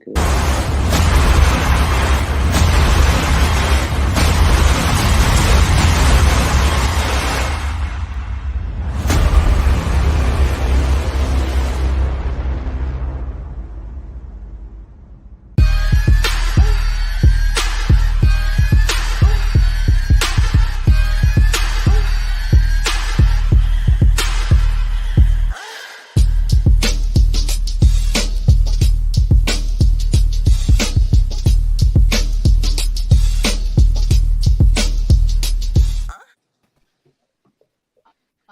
Good.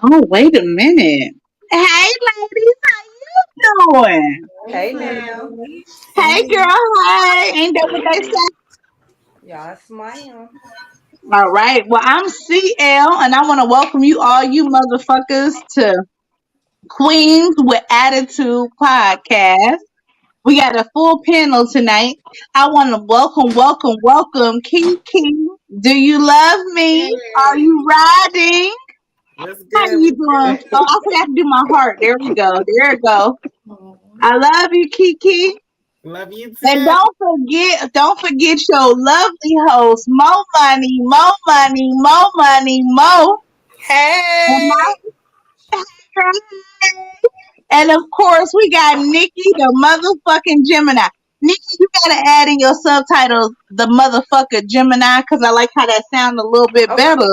Oh, wait a minute. Hey, ladies, how you doing? Hey now. Hey, Hey, hey, girl, hey. Ain't that what they say? Yes, ma'am. All right. Well, I'm CL, and I want to welcome you all, you motherfuckers, to Queens with Attitude podcast. We got a full panel tonight. I want to welcome Kiki. Do you love me? Are hey. you riding? What's How good? you What's doing? good? Oh, I forgot to do my heart. There we go. There we go. Aw, I love you, Kiki. love you And too. don't forget your lovely host, Mo Money, Mo Money, Mo Money, Mo. And Hey. my and of course we got Nikki, the motherfucking Gemini. Nikki, you gotta add in your subtitles the motherfucker Gemini because I like how that sounds a little bit Okay, better.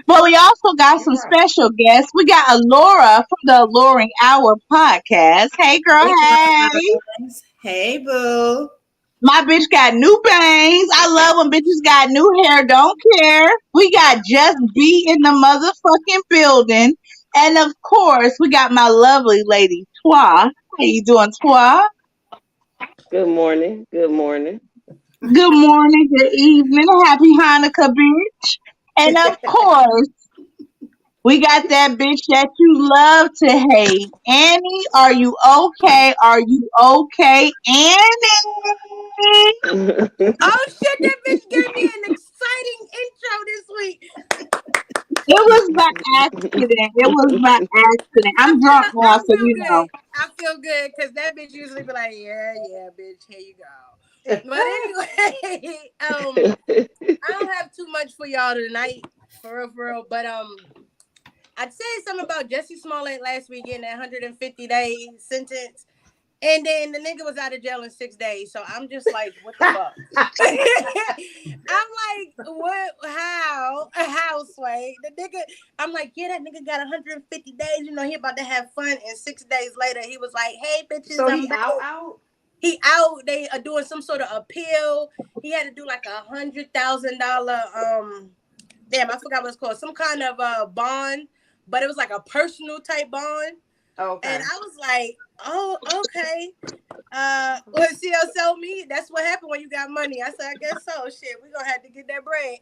But we also got you're some right. special guests. We got Alora from the Alluring Hour podcast. Hey girl, Hey, hey. guys. Hey, boo. My bitch got new bangs. I love when bitches got new hair. Don't care. We got Just B in the motherfucking building. And of course, we got my lovely lady, Twa. How you doing, Twa? Good morning. Good morning. Good morning, good evening. Happy Hanukkah, bitch. And of course, we got that bitch that you love to hate. Annie, are you okay? Are you okay, Annie? Oh shit, that bitch gave me an exciting intro this week. It was by accident. It was by accident. I'm drunk now, I so feel you know. good. I feel good because that bitch usually be like, yeah, yeah, bitch, here you go. But anyway, I don't have too much for y'all tonight, for real. But I said something about Jesse Smollett last week getting that 150-day sentence. And then the nigga was out of jail in 6 days. So I'm just like, what the fuck? I'm like, what? How, Sway? The nigga, I'm like, yeah, that nigga got 150 days. You know, he about to have fun. And 6 days later, he was like, hey, bitches, So I'm he back. out. He out. They are doing some sort of appeal. He had to do like $100,000. Damn, I forgot what it's called. Some kind of bond, but it was like a personal type bond. Okay. And I was like, oh, okay. What CL sell me? That's what happened when you got money. I said, I guess so. Shit, we gonna have to get that bread.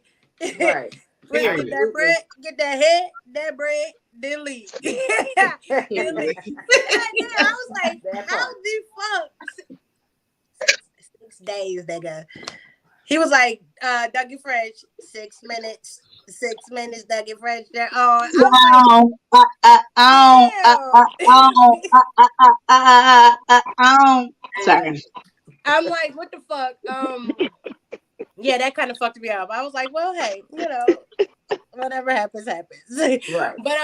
Right. Let's get that Absolutely. bread, get that head, that bread, then leave. Then leave. Period. And then I was like, That how part. the fuck? 6 days, nigga. He was like, Dougie Fresh, 6 minutes. 6 minutes, Dougie Fresh. I was like, Ow, ow, ow, damn. Sorry. I'm like, what the fuck? Yeah, that kind of fucked me up. I was like, well, hey, whatever happens, happens. Right. But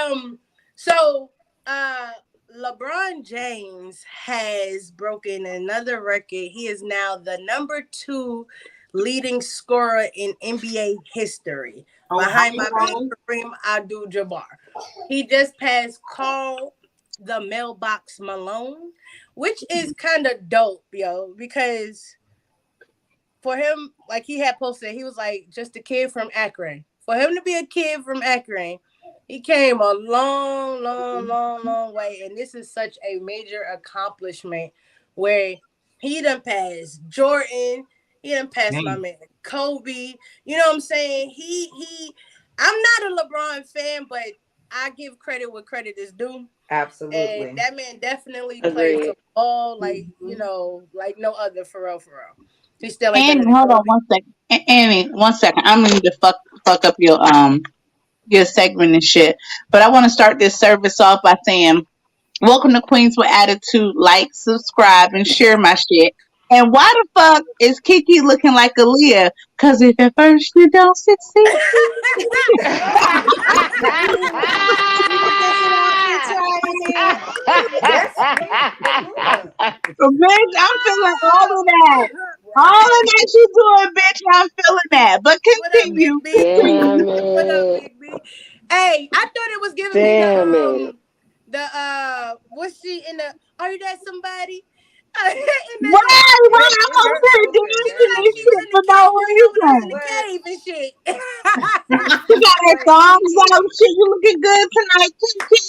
so uh LeBron James has broken another record. He is now the number 2 leading scorer in NBA history, Oh, behind hi, my man guys. Kareem Abdul-Jabbar. He just passed Carl the Mailbox Malone, which is kind of dope, yo, because for him, like he had posted, he was like just a kid from Akron. For him to be a kid from Akron, he came a long, long, long, long way. And this is such a major accomplishment where he done passed Jordan, he done passed my Dang. man Kobe. You know what I'm saying? He I'm not a LeBron fan, but I give credit where credit is due. And Absolutely. that man definitely plays the Agreed. ball like, Mhm. like no other for real, for real. He still ain't better Annie, than hold on Kobe. one second. Annie, 1 second. I'm going to fuck up your segment and shit. But I want to start this service off by saying, welcome to Queens with Attitude. Like, subscribe, and share my shit. And why the fuck is Kiki looking like Aaliyah? Because if at first you don't succeed, bitch, I'm feeling all of that. All of that you doing, bitch, I'm feeling that. But What up, continue. Big B? Damn What up, it. Big B? Hey, I thought it was giving Damn me it. what's she in the? Are you that somebody? In Why? Why I'm over here dancing like and she was shit in for the no cave. You know when I was in reason? the cave and shit. You got her thongs out, shit. You looking good tonight, Kiki.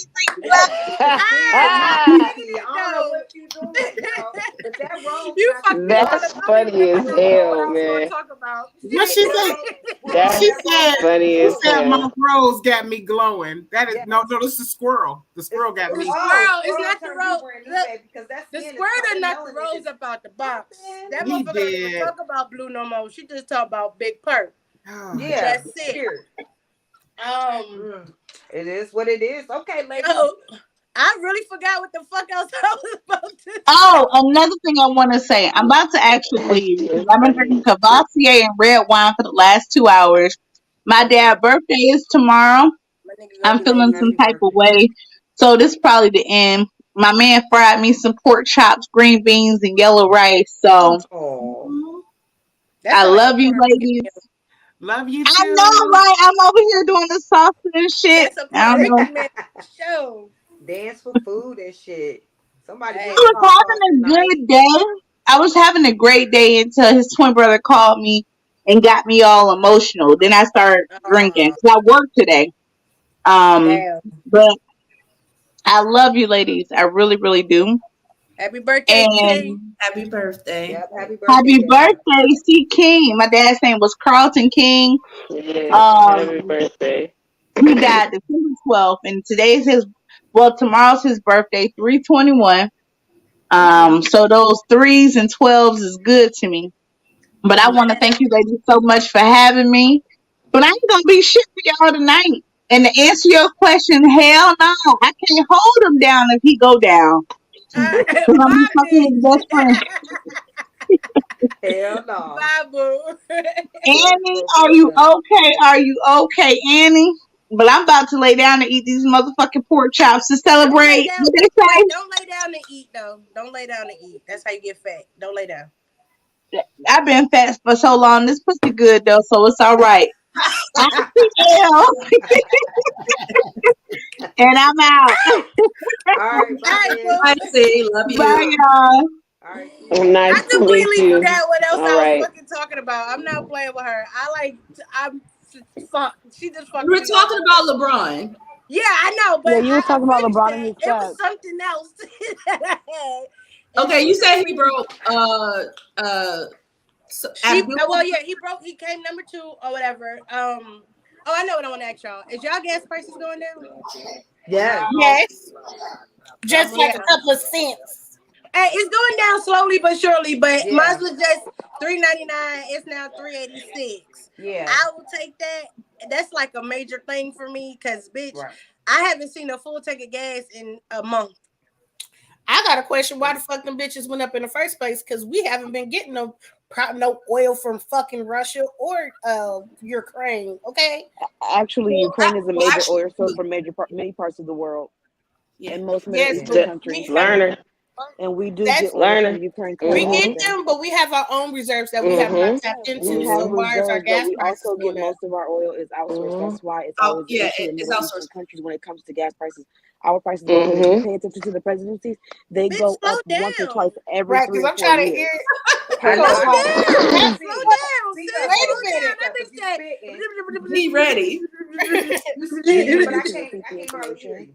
I'm digging it I don't know though. what you doing, girl, but that rose You got fucked me all That's up. I don't funny even as remember what I hell, was gonna man. talk about. What she said? That's funny as She said my hell. rose got me glowing. That is Yeah. no, this is squirrel. The squirrel got The me. squirrel is not the turned rose. you brand new, Look, baby, because that the skin is squirrel done fucking knocked the melanin rose is up out the box. That He motherfucker don't even did. talk about Blue no more. She just talk about Big Perk. Oh, Yeah, That's it. period. It is what it is. Okay, ladies. I really forgot what the fuck else I was about to say. Oh, another thing I want to say. I'm about to actually leave because I've been drinking Cavassier and red wine for the last 2 hours. My dad's birthday is tomorrow. My nigga I'm gonna be feeling like, some type of way. So this is probably the end. My man fried me some pork chops, green beans, and yellow rice. So Oh, that I sound like love a you, party ladies. meal. love you I too. know, right? I'm over here doing the sausage and shit. That's a I don't know. party man show. dance for food and shit. Somebody Hey. get I was hot sauce having a tonight. good day. I was having a great day until his twin brother called me and got me all emotional. Then I started drinking. So I worked today. Damn. But I love you, ladies. I really, really do. Happy birthday, King. And Happy birthday. Yep, happy birthday. happy Daddy. birthday, C. King. My dad's name was Carlton King. Yeah, happy birthday. He died December 12th, and today's his. Well, tomorrow's his birthday, 3/21. So those 3s and 12s is good to me. But I want to thank you ladies so much for having me. But I ain't gonna be shit for y'all tonight. And to answer your question, hell no, I can't hold him down if he go down. Cause I'm be fucking his best friend. Hell no. Bye, boo. Annie, are you okay? Are you okay, Annie? But I'm about to lay down and eat these motherfucking pork chops to celebrate. What they say? Don't lay down to eat, though. Don't lay down to eat. That's how you get fat. Don't lay down. I've been fat for so long. This pussy good though, so it's all right. I'm L, and I'm out. All right, bye. boo. I say love you. Bye, y'all. All right. Nice I to meet completely you. forgot what else All I was right. fucking talking about. I'm not playing with her. I'm fuck. She just fucking. We were talking about LeBron. Yeah, I know, but Yeah, you were talking about LeBron and his it was stats. something else that I had. Okay, you said he broke. He came number 2 or whatever. I know what I want to ask y'all. Is y'all gas prices going down? Yeah. Yes. Just like a couple of cents. Hey, it's going down slowly but surely. But mine was just $3.99. It's now $3.86. Yeah. I will take that. That's like a major thing for me because, bitch, I haven't seen a full tank of gas in a month. I got a question. Why the fuck them bitches went up in the first place? Because we haven't been getting no oil from fucking Russia or Ukraine. Okay. Actually, Ukraine is a major oil source for many parts of the world. Yeah. And most Middle Yes, Eastern countries. Learner. And we do That's get oil learner. from Ukraine. We quite get often. them, but we have our own reserves that we have not tapped into. We So have why is our reserves, but gas we prices also get going up? most of our oil is outsourced. That's why it's always an issue in Middle Eastern countries when it comes to gas prices. Our prices go up. If you pay attention to the presidencies, they go up once or twice every 3 or 4 years. Slow down. Be ready. But I can't hardly hear you.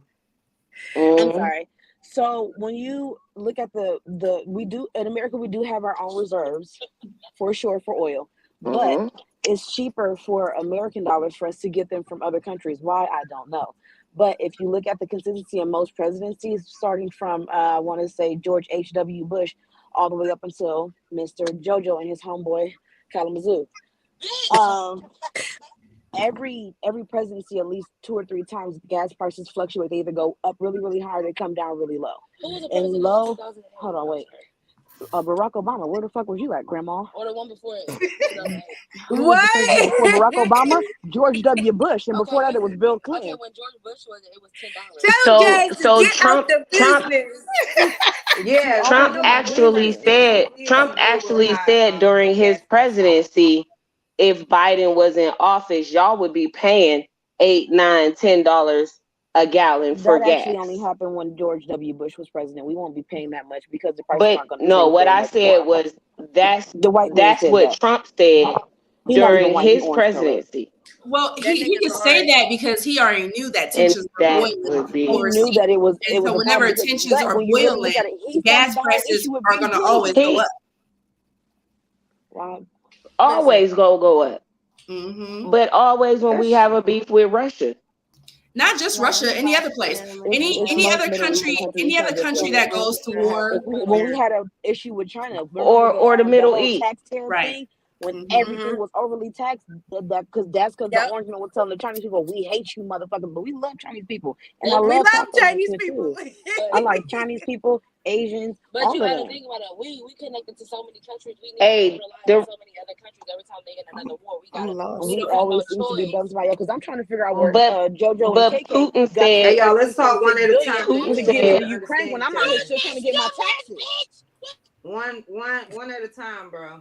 I'm sorry. So when you look at we do in America, we do have our own reserves for sure for oil, but it's cheaper for American dollars for us to get them from other countries. Why? I don't know. But if you look at the consistency in most presidencies, starting from I want to say George H.W. Bush, all the way up until Mr. JoJo and his homeboy Kalamazoo. Every presidency, at least 2 or 3 times, gas prices fluctuate. They either go up really, really high, or they come down really low. And low, hold on, wait. Barack Obama. Where the fuck was you at, Grandma? Or the one before it. Who was the president before What? Barack Obama? George W. Bush, and before that it was Bill Okay, Clinton. when George Bush was, it was $10. Tell Jazz to So get out the business. Yeah, Trump no, actually said during his presidency, if Biden was in office, y'all would be paying $8, $9, $10 a gallon for That gas. actually only happened when George W. Bush was president. We won't be paying that much because the prices But aren't going to no, change what very I much said more. was that's The white man that's said what that. Trump said He not even during white. He his orange color. presidency. Well, That he nigga's can say orange. that because he already knew that And tensions were that boiling would be He knew overseas. that it was And a so problem. whenever because- tensions but are when you really boiling, look at it, he's gas got a bad prices issue with are going to BP. always go up. Wow. always go up. Hmm. But always when we have a beef with Russia. Not just Russia, any other place, any most other Middle country, Eastern countries any trying other to country kill that us. goes to war. When we had an issue with China, Or the Middle whole East. tax tariff Right. thing, when Mhm. everything was overly taxed, because the Yep. orange man was telling the Chinese people, "We hate you, motherfuckers," but we love Chinese people, and Yeah, I We love love Taco Chinese Mexican people. too. I like Chinese people, Asians, But all you of gotta them. think about it. We connected to so many countries. We need Hey, to rely the on so many other countries every time they get another war. We gotta. lost. We We don't have no always seem to be choice. dumped somebody else because I'm trying to figure out where but JoJo and but KK Putin got said Hey, y'all, let's talk one at a time. Putin to give said- to Ukraine when I'm out here still trying to get my taxes. One at a time, bro.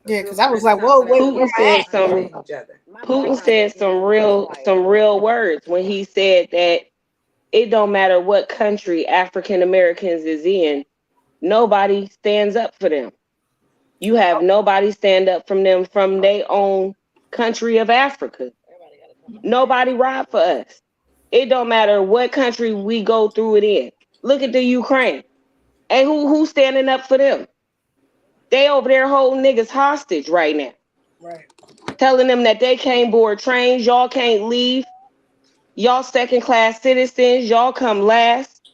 Yeah, because I was like, whoa, wait, Putin where said I some each other. Putin said some real words when he said that it don't matter what country African Americans is in, nobody stands up for them. You have nobody stand up from them from their own country of Africa. Nobody ride for us. It don't matter what country we go through it in. Look at the Ukraine. And who's standing up for them? They over there holding niggas hostage right now. Right. Telling them that they can't board trains, y'all can't leave. Y'all second-class citizens, y'all come last.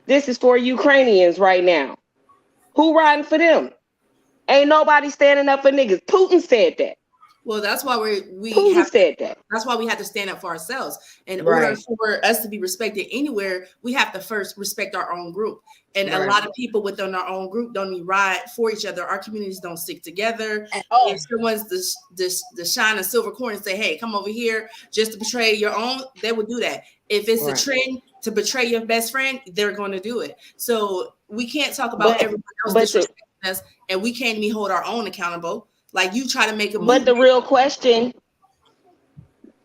This is for Ukrainians right now. Who riding for them? Ain't nobody standing up for niggas. Putin said that. Well, that's why Putin said that. That's why we have to stand up for ourselves. In order for us to be respected anywhere, we have to first respect our own group. And a lot of people within our own group don't even ride for each other. Our communities don't stick together. If someone's the shine a silver coin and say, "Hey, come over here," just to betray your own, they would do that. If it's a trend to betray your best friend, they're going to do it. So we can't talk about everyone else disrespecting us, and we can't even hold our own accountable. Like you try to make a move. But the real question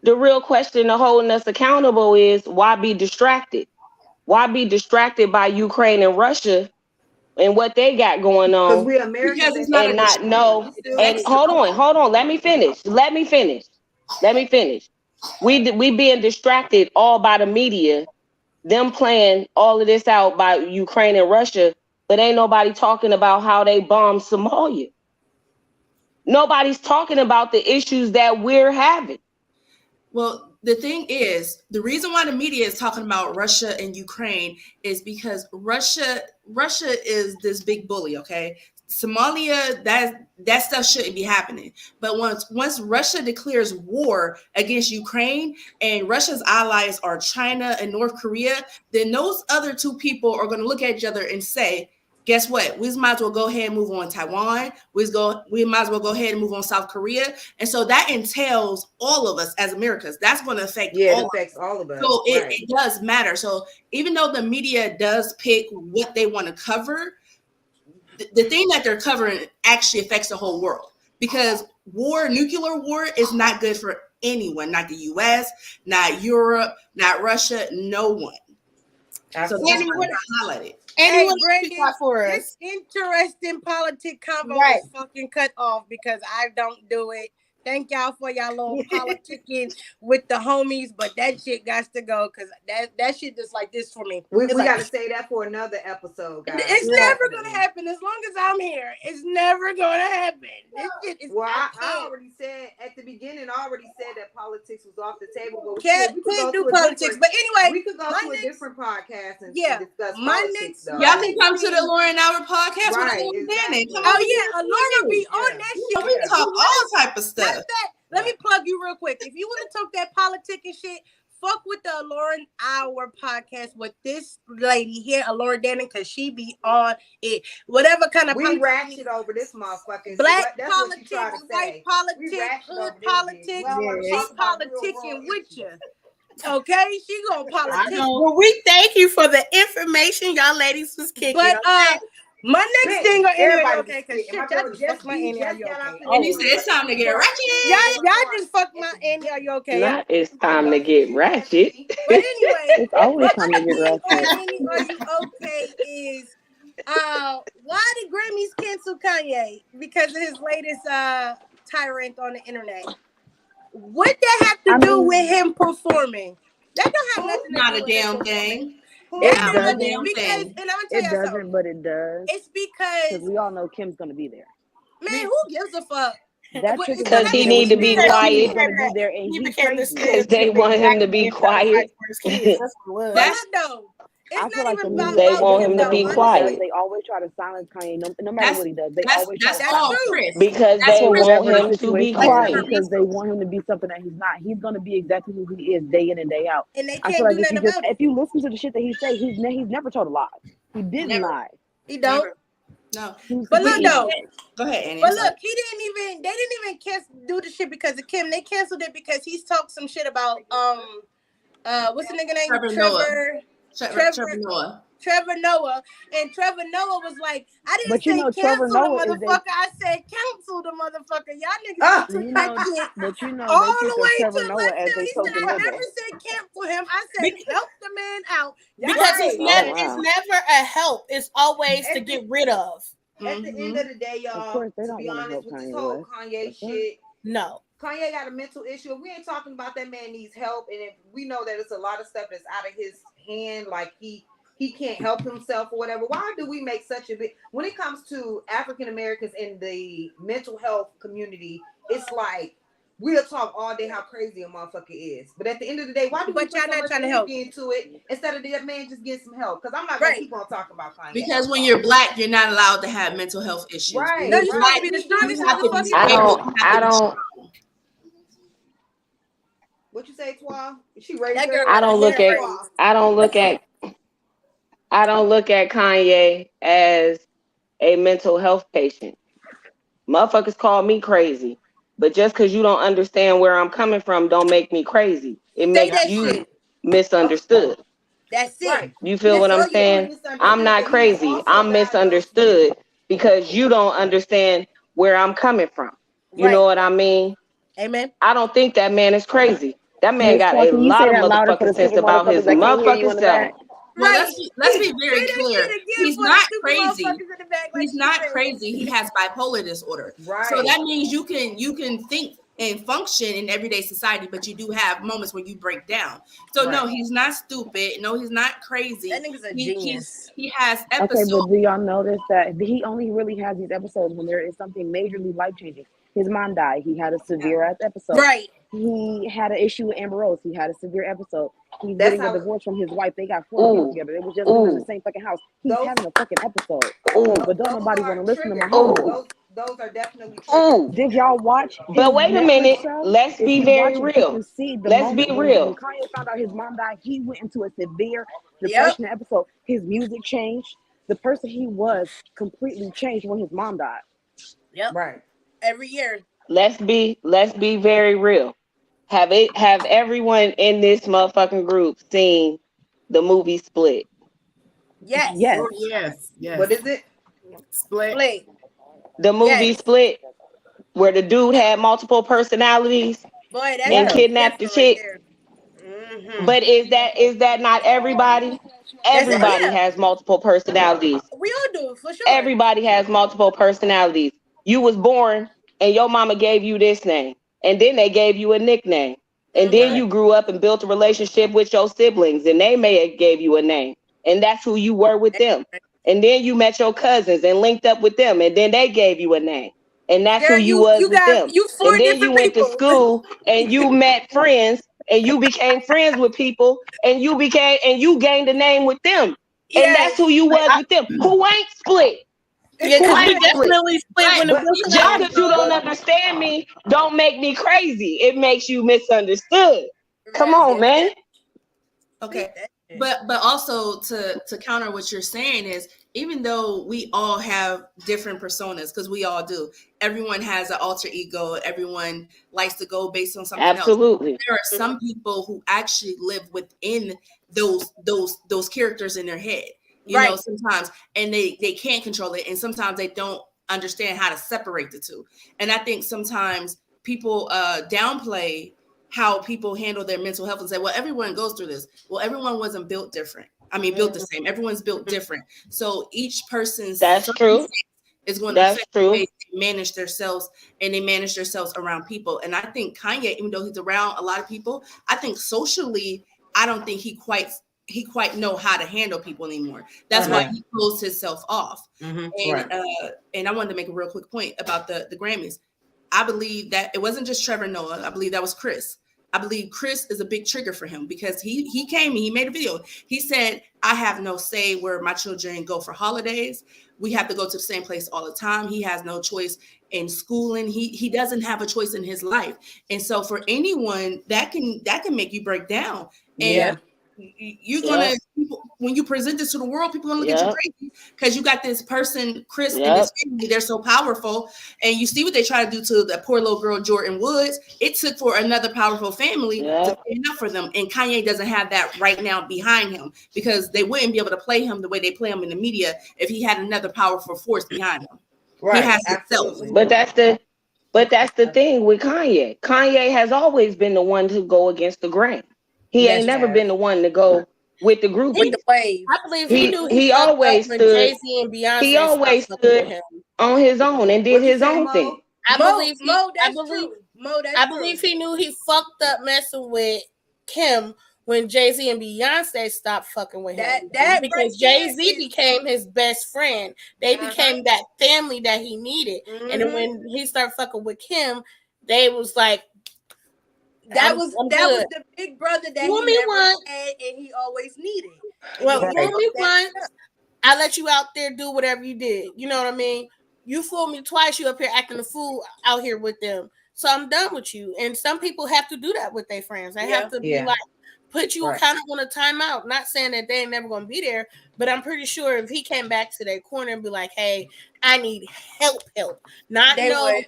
to holding us accountable is why be distracted? Why be distracted by Ukraine and Russia and what they got going on? Because we Americans it's not and not know. And hold on. Let me finish. We being distracted all by the media, them playing all of this out by Ukraine and Russia, but ain't nobody talking about how they bombed Somalia. Nobody's talking about the issues that we're having. Well, the thing is, the reason why the media is talking about Russia and Ukraine is because Russia is this big bully, okay? Somalia, that stuff shouldn't be happening. But once Russia declares war against Ukraine and Russia's allies are China and North Korea, then those other two people are going to look at each other and say, guess what? We might as well go ahead and move on Taiwan. We might as well go ahead and move on South Korea. And so that entails all of us as Americans. That's going to affect all of us. So it does matter. So even though the media does pick what they want to cover, the thing that they're covering actually affects the whole world. Because nuclear war is not good for anyone, not the US, not Europe, not Russia, no one. So that's why I highlight it. Hey, Brandon, this interesting politic convo is fucking cut off because I don't do it. Thank y'all for y'all little politicking with the homies, but that shit got to go because that shit just like this for me. We got to say that for another episode, guys. It's never going to happen as long as I'm here. It's never going to happen. This shit is I already said at the beginning, that politics was off the table. But can't do politics. But anyway, we could go to a different podcast and discuss politics. Though. Y'all can come to the Lauren Hour podcast with Danny. Laura be on that shit. We talk all type of stuff. Let me plug you real quick. If you want to talk that politic and shit, fuck with the Lauren Hour podcast with this lady here, Lauren Dannon, because she be on it. Whatever kind of we ratchet over this motherfucker. Black That's politics, what you white politics, hood politics. She's politicking with you. Okay, she gonna politic. Well, we thank you for the information y'all ladies was kicking. But my next thing on everybody okay, because shit, y'all just fucked my Annie. Are you okay? And he said it's time to get ratchet. Y'all just fucked my Annie. Are you okay? Not it's time to get ratchet. But anyway, It's always time to get ratchet. Annie, are you okay? Is why did Grammys cancel Kanye because of his latest tirade on the internet? What that have to do with him performing? That don't have nothing to do Not a with damn him. thing. It's Not not a damn because, thing. and I'm gonna It tell you doesn't, something. but it does. It's because Because we all know Kim's gonna be there. man, who gives a fuck? That But chick is it's Because gonna he be need to there. be He's quiet. gonna be there, and He he's became the crazy. Because they want him to be quiet. That's what it But was. look though, I it's feel not like the even about They media want him him to though. be because quiet. they always try to silence Kanye, no matter what he does. They always try to That's all silence him. Chris. Because That's they For want whatever him the to be situation is, quiet. because they want him to be something that he's not. He's gonna be exactly who he is day in and day out. And they I feel can't like do nothing about it. if you listen to the shit that he say, he's never told a lie. He didn't Never. lie. He don't. Never. No. He's But look completely though, honest. Go ahead, Annie. but I'm sorry. look, they didn't even do the shit because of Kim. They canceled it because he's talked some shit about what's the nigga name? Trevor Noah. Trevor Noah. And Trevor Noah was like, I didn't But you say know, cancel Trevor the Noah is motherfucker. I said cancel the motherfucker. Y'all niggas took that shit But you know, all they the think way of Trevor to Noah left as him. a He said, token I nigga. never said cancel him. I said help the man out. Because it's Oh, never wow. a help. It's always to get rid of. At the end of the day, y'all, Of course, they to don't be wanna honest help with this Kanye whole West. Kanye That's right. shit, No. Kanye got a mental issue. We ain't talking about that man needs help, and if we know that it's a lot of stuff that's out of his hand, like he can't help himself or whatever. Why do we make such a big when it comes to African Americans in the mental health community? It's like we'll talk all day how crazy a motherfucker is, but at the end of the day, why do we But put y'all so not much trying to help. energy into it instead of that man just getting some help? Because I'm not gonna Right. keep on talking about Kanye. Because when you're black, you're not allowed to have mental health issues. Right. When No, you're you're black, supposed to be the strongest you have to be motherfucker. stable. What you say, Twa? She ready? That girl I don't look at Twa. I don't look at Kanye as a mental health patient. Motherfuckers call me crazy, but just because you don't understand where I'm coming from, don't make me crazy. It Say makes that you shit. misunderstood. That's it. Right. You feel what I'm saying? I'm not crazy. I'm misunderstood because you don't understand where I'm coming from. You Right. know what I mean? Amen. I don't think that man is crazy. That man Miss got Twan, a can you lot say of that louder for the motherfucking sense stupid about his motherfuckers that can't hear you in motherfucking the self. back? Well, Right. let's be very Say that clear. shit again He's for the not stupid crazy. motherfuckers in the back, like He's she not said. crazy. He has bipolar disorder. Right. So that means you can think and function in everyday society, but you do have moments where you break down. So no, Right. he's not stupid. No, he's not crazy. That nigga's a He- genius. He has Okay, episodes. but do y'all notice that he only really has these episodes when there is something majorly life changing? His mom died. He had a severe ass episode. Right. He had an issue with Amber Rose. He had a severe episode. He's That's getting a how- divorce from his wife. They got 4 kids Ooh. together. It was just them in the Ooh. same fucking house. He's Those- having a fucking episode. Ooh. But don't Those nobody are want to listen to my triggers. homeboy. Those are definitely triggers. Ooh. Did y'all watch? But his wait a Netflix minute. show? Let's If be you very watch it, real. You can see the Let's moment be when real. Kanye found out his mom died. He went into a severe depression episode. His music changed. The person he was completely changed when his mom died. Yep. Right. Every year. Let's be very real. Have everyone in this motherfucking group seen the movie Split? Yes. Yes. Oh, yes. Yes. What is it? Split. Split. The movie Yes. Split, where the dude had multiple personalities Boy, that's and a kidnapped the different chick. right there. Mhm. But is that not everybody? Everybody yeah. has multiple personalities. We all do it for sure. Everybody has multiple personalities. You was born and your mama gave you this name, and then they gave you a nickname, and then you grew up and built a relationship with your siblings, and they may have gave you a name, and that's who you were with them. And then you met your cousins and linked up with them, and then they gave you a name, and that's Girl, who you was with them. You four And then you different went to people. school and you met friends, and you became friends with people, and you gained a name with them, and that's who you was with them. Who ain't split? Yeah, Who because we ain't split? definitely split when the Wilson Just album because you don't understand me, don't make me crazy. It makes you misunderstood. Come on, man. Okay. But also to counter what you're saying is, even though we all have different personas, because we all do, everyone has an alter ego, everyone likes to go based on something Absolutely. else. There are some people who actually live within those characters in their head, you know, sometimes, and they can't control it, and sometimes they don't understand how to separate the two. And I think sometimes people downplay how people handle their mental health and say, well, everyone goes through this. Well, everyone wasn't built different. I mean, built the same. Everyone's built different. So each person's That's true. is going to affect the way they manage themselves, and they manage themselves around people. And I think Kanye, even though he's around a lot of people, I think socially, I don't think he quite know how to handle people anymore. That's why he closed himself off. And I wanted to make a real quick point about the Grammys. I believe that it wasn't just Trevor Noah. I believe that was Chris. I believe Chris is a big trigger for him, because he came and he made a video. He said, I have no say where my children go for holidays. We have to go to the same place all the time. He has no choice in schooling. He doesn't have a choice in his life. And so for anyone, that can make you break down. And you're gonna, when you present this to the world, people are gonna look at you crazy, because you got this person, Chris, and his family. They're so powerful, and you see what they try to do to the poor little girl Jordan Woods. It took for another powerful family to stand up for them, and Kanye doesn't have that right now behind him, because they wouldn't be able to play him the way they play him in the media if he had another powerful force behind him. He has himself. But that's the thing with Kanye. Kanye has always been the one to go against the grain. He ain't never been the one to go with the group. With the wave. I believe he always stood. Jay-Z and Beyonce He always stood on his own and did his own thing. I believe he knew he fucked up messing with Kim when Jay-Z and Beyonce stopped fucking with him. Because Jay-Z became his best friend. They became that family that he needed. And then when he started fucking with Kim, they was like, that was the big brother that he never had and he always needed. Well, fool me once, I let you out there do whatever you did. You know what I mean? You fooled me twice, you up here acting a fool out here with them. So I'm done with you. And some people have to do that with their friends. They have to be like, put you kind of on a timeout. Not saying that they ain't never going to be there, but I'm pretty sure if he came back to their corner and be like, hey, I need help. Not enable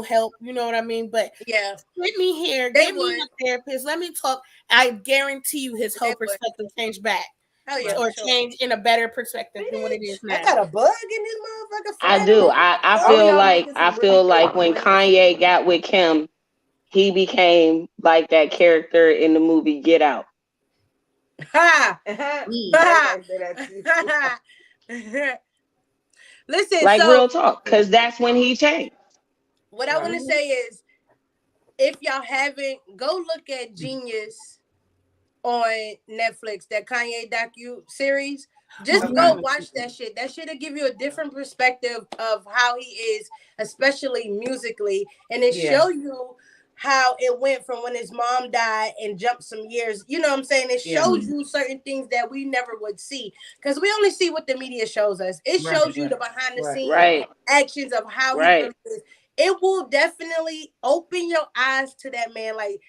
help, you know what I mean? But let me hear, give me a therapist, let me talk. I guarantee you his whole perspective changed back. Or change in a better perspective than what it is now. I got a bug in this motherfucker. I do. I feel like when Kanye got with Kim, he became like that character in the movie Get Out. Listen, like real talk, because that's when he changed. What I want to say is, if y'all haven't, go look at Genius on Netflix, that Kanye docu series. Just go watch that shit. That shit'll give you a different perspective of how he is, especially musically, and it show you how it went from when his mom died and jumped some years. You know what I'm saying? It shows you certain things that we never would see, because we only see what the media shows us. It shows you the behind the scenes actions of how he really is. It will definitely open your eyes to that man. Like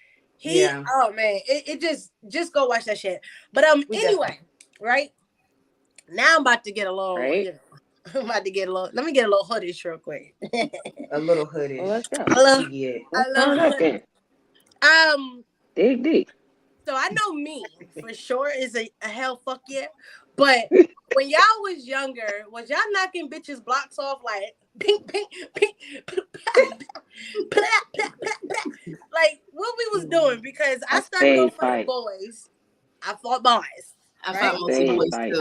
oh man, it just go watch that shit. But anyway, right now I'm about to get a little. I'm about to get a little. Let me get a little hoodish real quick. A little hoodish. Well, let's go. Dig deep. So I know me for sure is a hell fuck yeah. But when y'all was younger, was y'all knocking bitches blocks off like pink, pink, pink, like what we was doing? Because I started going for the boys. I fought boys. I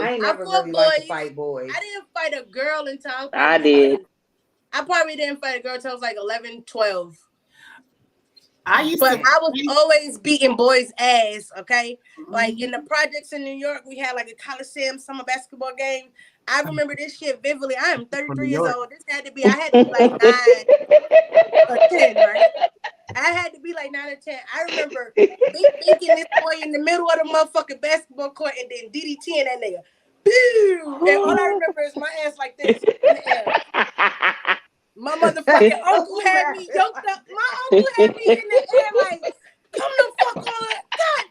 ain't never really liked to fight boys. I didn't fight a girl until I did. I probably didn't fight a girl until I was like 11, 12. I was always beating boys' ass, okay? Like in the projects in New York, we had like a Coliseum summer basketball game. I remember this shit vividly. I am 33 years old. This had to be, I had to be like 9 or 10, right? I had to be like 9 or 10. I remember thinking this boy in the middle of the motherfucking basketball court and then DDT and that nigga. Boo! And all I remember is my ass like this in the air. My motherfucking uncle had me yoked up. My uncle had me in the air like, come the fuck on. God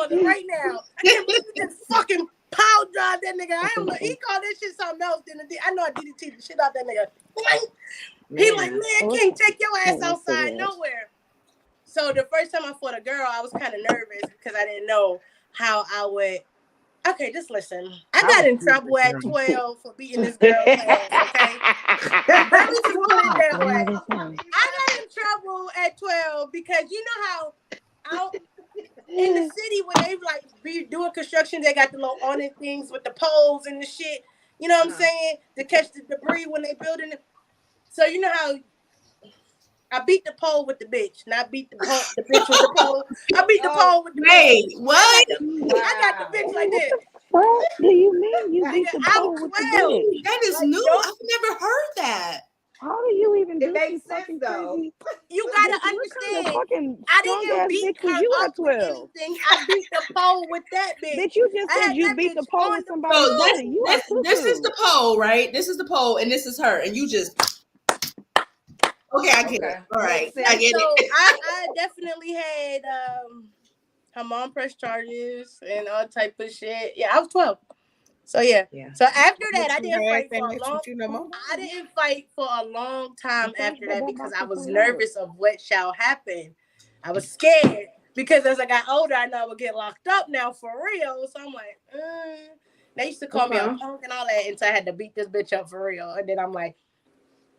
mother right now. I can't believe you just fucking power drive that nigga. I don't know. He called that shit something else than it did. I know I DDT the shit out that nigga. He like, man, can't take your ass outside nowhere. So the first time I fought a girl, I was kind of nervous because I didn't know how I would. Okay, just listen. I got in trouble at 12 for beating this girl's ass, okay? Let me just put it that way. I got in trouble at 12 because you know how out in the city when they like be doing construction, they got the little awning things with the poles and the shit. You know what I'm saying? To catch the debris when they building it. So you know how I beat the pole with the bitch, not beat the bitch with the pole. I beat the pole with the Wait, bitch. what? I got the bitch like this. What do you mean you beat the I'm pole with the 12. bitch? That is Like, new. yo. I've never heard that. How do you even do It makes these sense fucking though. crazy? You gotta What kind of understand. fucking I strong didn't ass beat bitch was her you up at with 12? anything. I beat the pole with that bitch. Bitch, you just I said had you that beat the bitch pole on with the somebody's So pole. money. You are this is cuckoo. the pole, right? This is the pole, and this is her, and you just okay. I get it. All right, Makes I sense. get So it. I definitely had her mom press charges and all type of shit. Yeah, I was 12. So yeah. Yeah. So after that, I What you didn't had fight that for a mess long. with you no more? I didn't fight for a long time Thanks after for that that because box I of was $20. nervous of what shall happen. I was scared because as I got older, I know I would get locked up now for real. So I'm like, They used to call me a punk and all that, and so I had to beat this bitch up for real. And then I'm like,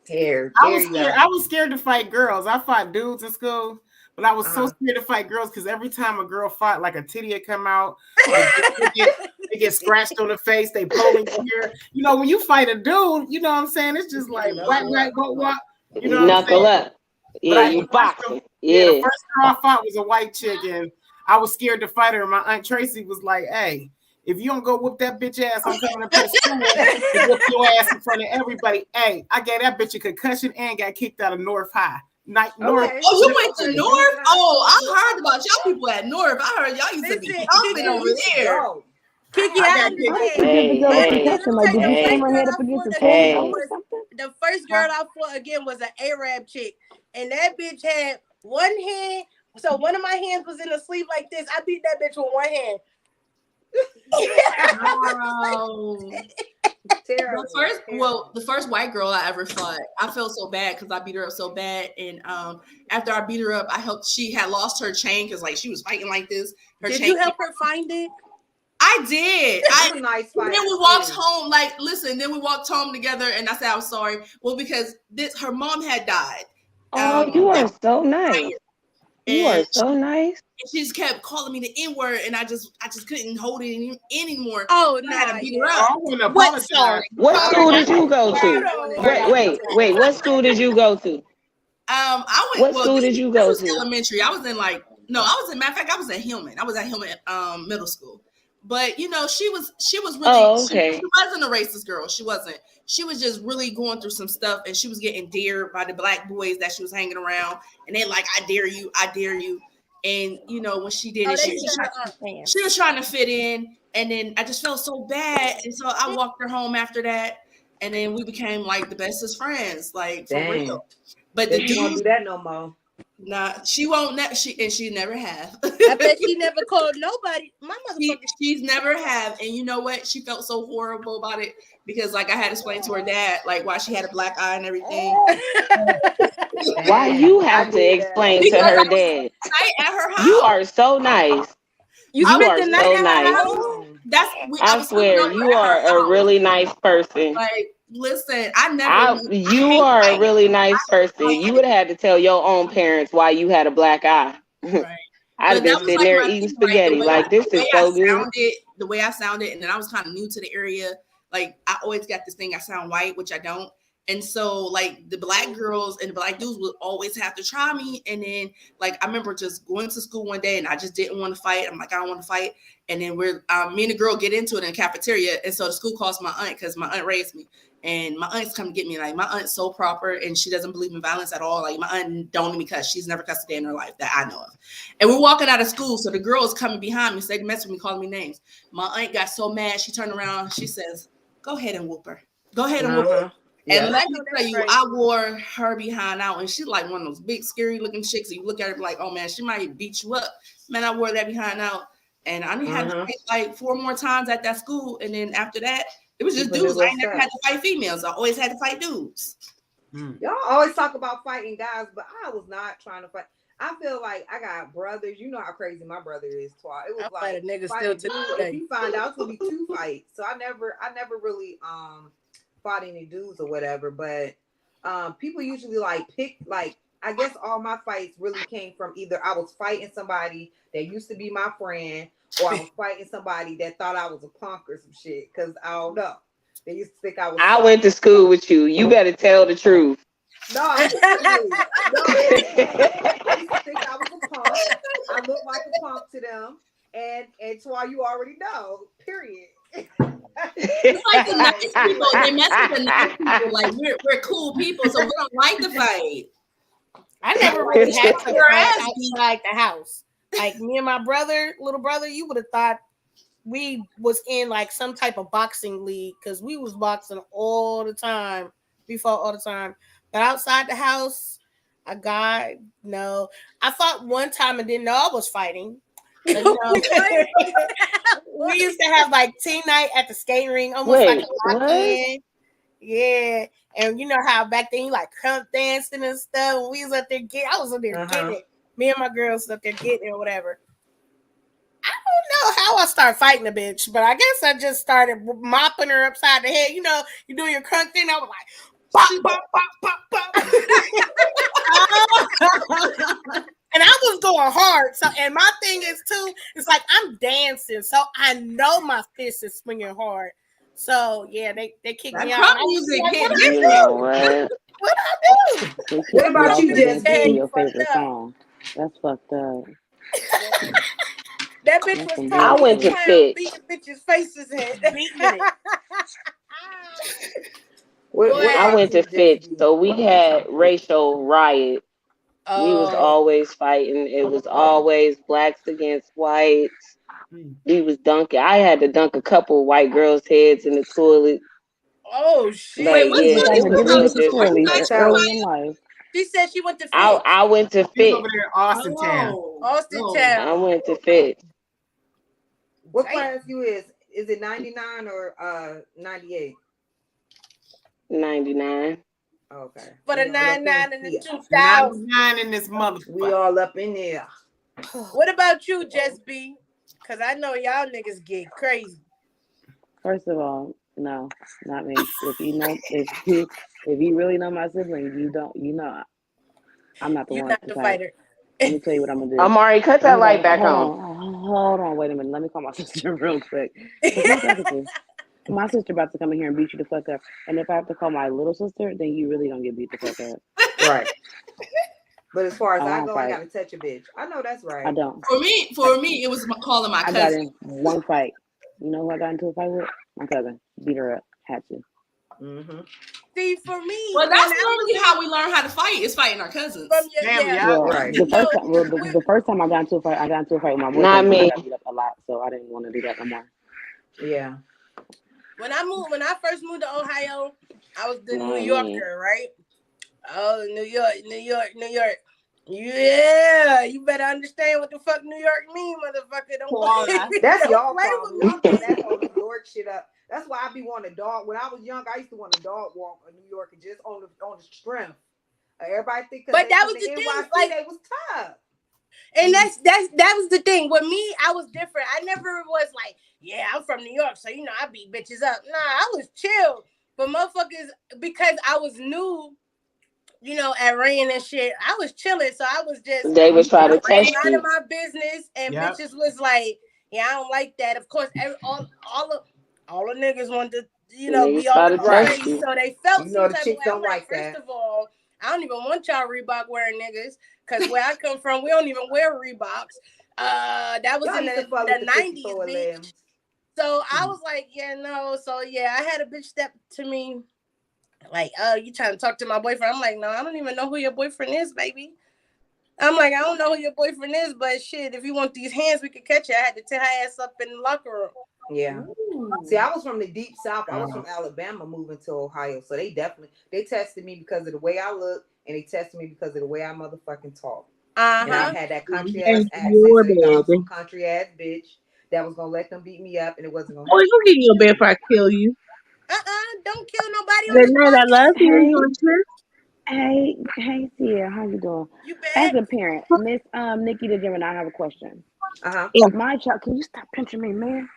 Here, I there was you scared. go. I was scared to fight girls. I fought dudes in school, but I was so Uh-huh. scared to fight girls because every time a girl fought, like a titty had come out, they get scratched on the face, they pulling here. You know, when you fight a dude, you know what I'm saying? It's just like whack, what. You know what I'm Knuckle saying? up. Yeah, you the boxing. first Yeah. girl I fought was a white chick, and I was scared to fight her. And my Aunt Tracy was like, "Hey, if you don't go whoop that bitch ass, I'm coming up to the school and whoop your ass in front of everybody." Hey, I gave that bitch a concussion and got kicked out of North High. North. Oh, you went to North? Oh, I heard about y'all people at North. I heard y'all used to be jumping over there. Kiki, I I got How understand. did you get But a again, concussion? let Like, me did tell you you, slam the her first head girl up I against the fought toilet again bowl or was something? the first girl I fought again was an Arab chick, and that bitch had one hand. So one of my hands was in the sleeve like this. I beat that bitch with one hand. The first white girl I ever fought, I felt so bad because I beat her up so bad. And after I beat her up, she had lost her chain because like she was fighting like this. Did you help her find it? I did. That's a nice fight. Then we walked home. Then we walked home together, and I said I'm sorry. Well, because her mom had died. Oh, you are so nice. You are so nice. She just kept calling me the N-word, and I just couldn't hold it anymore. Oh, I had to beat her I up. want to apologize. What school did you go to? Wait. What school did you go to? I went. What school did you go to? Elementary. I was in matter of fact, I was at Hillman. I was at Hillman middle school. But you know, she was really. Oh, okay. She wasn't a racist girl. She wasn't. She was just really going through some stuff, and she was getting dared by the black boys that she was hanging around, and they like, I dare you. And you know, when she did it, she was trying to fit in, and then I just felt so bad, and so I walked her home after that, and then we became like the bestest friends, like for real. But the dude won't do that no more. Nah, she won't. She never have. I bet she never called nobody. My motherfucker. She's never have, and you know what? She felt so horrible about it because, like, I had to explain to her dad, like, why she had a black eye and everything. Why you have to explain to her dad? At her house. You are so nice. You are so nice. I swear, you are a really nice person. Like, listen, you are a really nice person. You would have had to tell your own parents why you had a black eye. Right. I'd have been sitting there eating spaghetti. Like, this is so good. The way I sounded, and then I was kind of new to the area. Like, I always got this thing, I sound white, which I don't. And so, like, the black girls and the black dudes would always have to try me. And then, like, I remember just going to school one day and I just didn't want to fight. I'm like, I don't want to fight. And then me and the girl get into it in the cafeteria. And so the school calls my aunt because my aunt raised me. And my aunt's come to get me. Like, my aunt's so proper and she doesn't believe in violence at all. Like, my aunt don't even cuss. She's never cussed a day in her life that I know of. And we're walking out of school. So the girl is coming behind me, so they mess with me, calling me names. My aunt got so mad. She turned around. She says, go ahead and whoop her. Go ahead and whoop her. And let me tell you, I wore her behind out, and she's like one of those big, scary looking chicks. You look at her like, oh man, she might beat you up. Man, I wore that behind out, And I only had to fight like 4 more times at that school. And then after that, it was just People dudes. knew I what's never up. had to fight females. I always had to fight dudes. Y'all always talk about fighting guys, but I was not trying to fight. I feel like I got brothers. You know how crazy my brother is. It was I like fight a nigga fighting still to dudes, this day. if you find out, it's gonna be 2 fights. So I never really fought any dudes or whatever. But people usually like pick like. I guess all my fights really came from either I was fighting somebody that used to be my friend, or I was fighting somebody that thought I was a punk or some shit. Cause I don't know. They used to think I was. I went to school with you. You better tell the truth. No, I they used to think I was a punk. I look like a punk to them, and Twa, you already know. Period. It's like the nice people. They mess with the nice people. Like we're cool people, so we don't like to fight. I never really had to fight outside the house. Like me and my little brother, you would have thought we was in like some type of boxing league because we was boxing all the time. We fought all the time. But outside the house, I fought one time and didn't know I was fighting. So, we used to have like teen night at the skating ring, almost like a lock-in. Yeah. And you know how back then you like crump dancing and stuff. When we was up there I was up there getting it. Me and my girls up there getting it or whatever. I don't know how I started fighting a bitch, but I guess I just started mopping her upside the head. You know, you do your crunk thing. I was like, bop, bop, bop, bop, bop. And I was going hard. So, and my thing is too, it's like I'm dancing, so I know my fist is swinging hard. So yeah, they kicked me out. Music hit. You know what? What I do? What about you, Jesse? Your favorite song? That's fucked up. That bitch was I went to Fitch. beating bitches' faces in. I went to Fitch, so we had racial riot. We was always fighting. It was always blacks against whites. We was dunking. I had to dunk a couple white girls' heads in the toilet. Oh shit! Like, Wait, yeah, it was real different. Early in life. She said she went to Fitch. I went to Fitch. Over there in Austin Town. Austin Town. I went to Fitch. What class you is? Is it 99 or 98? 99. Okay. For the 99 and the 2000. 99 in this motherfucker. We all up in there. What about you, Jess B? Because I know y'all niggas get crazy. First of all, no, not me. If you really know my siblings, you know I'm not the You're one. not the fighter. Let me tell you what I'm gonna do. Amari, cut that light back on. Hold on, wait a minute. Let me call my sister real quick. My sister about to come in here and beat you the fuck up. And if I have to call my little sister, then you really don't get beat the fuck up. Right. But as far as I go, fight. I gotta touch a bitch. I know that's right. I don't. For me, it was calling my cousin. I got in one fight. You know who I got into a fight with? My cousin. Beat her up. Had to. Mm-hmm. See, for me, well, that's normally how we learn how to fight. Is fighting our cousins. Right. The first time I got into a fight, with my boyfriend. Not me. I got beat up a lot, so I didn't want to do that no more. Yeah. When I first moved to Ohio, I was the New Yorker, right? Oh, New York. Yeah, you better understand what the fuck New York mean, motherfucker. Don't that's y'all play problem. with me. Y'all that whole New York shit up. That's why I be wanting a dog. When I was young, I used to want a dog walk in New York and just on the strength. Everybody think, but that was the thing, NYC, like they was tough. And that was the thing. With me, I was different. I never was like, yeah, I'm from New York, so you know I beat bitches up. Nah, I was chill. But motherfuckers, because I was new, you know, at Rain and shit, I was chilling. So I was just they was trying to test out you. of my business, and bitches was like, yeah, I don't like that. Of course, all the niggas wanted to, you know, be all the right. So they felt some type of way. I'm like, first of all, I don't even want y'all Reebok wearing niggas, because where I come from, we don't even wear Reeboks. That was in the 90s, bitch. So I was like, yeah, no. So yeah, I had a bitch step to me, like, oh, you trying to talk to my boyfriend? I'm like, no, I don't even know who your boyfriend is, baby. I'm like, I don't know who your boyfriend is, but shit, if you want these hands, we could catch you. I had to tear her ass up in the locker room. Yeah. Ooh. See, I was from the deep south. I was from Alabama moving to Ohio. So they tested me because of the way I look, and they tested me because of the way I motherfucking talk. And I had that country ass accent. So country ass bitch. that was gonna let them beat me up, and it wasn't gonna Boy, happen. you get in your bed before I kill you. Don't kill nobody on Good this night. I love podcast. you. Hey, Tia, how you doing? You As bad? a parent, Miss Nikki the Gemini, I have a question. Yeah. My child, can you stop pinching me, man?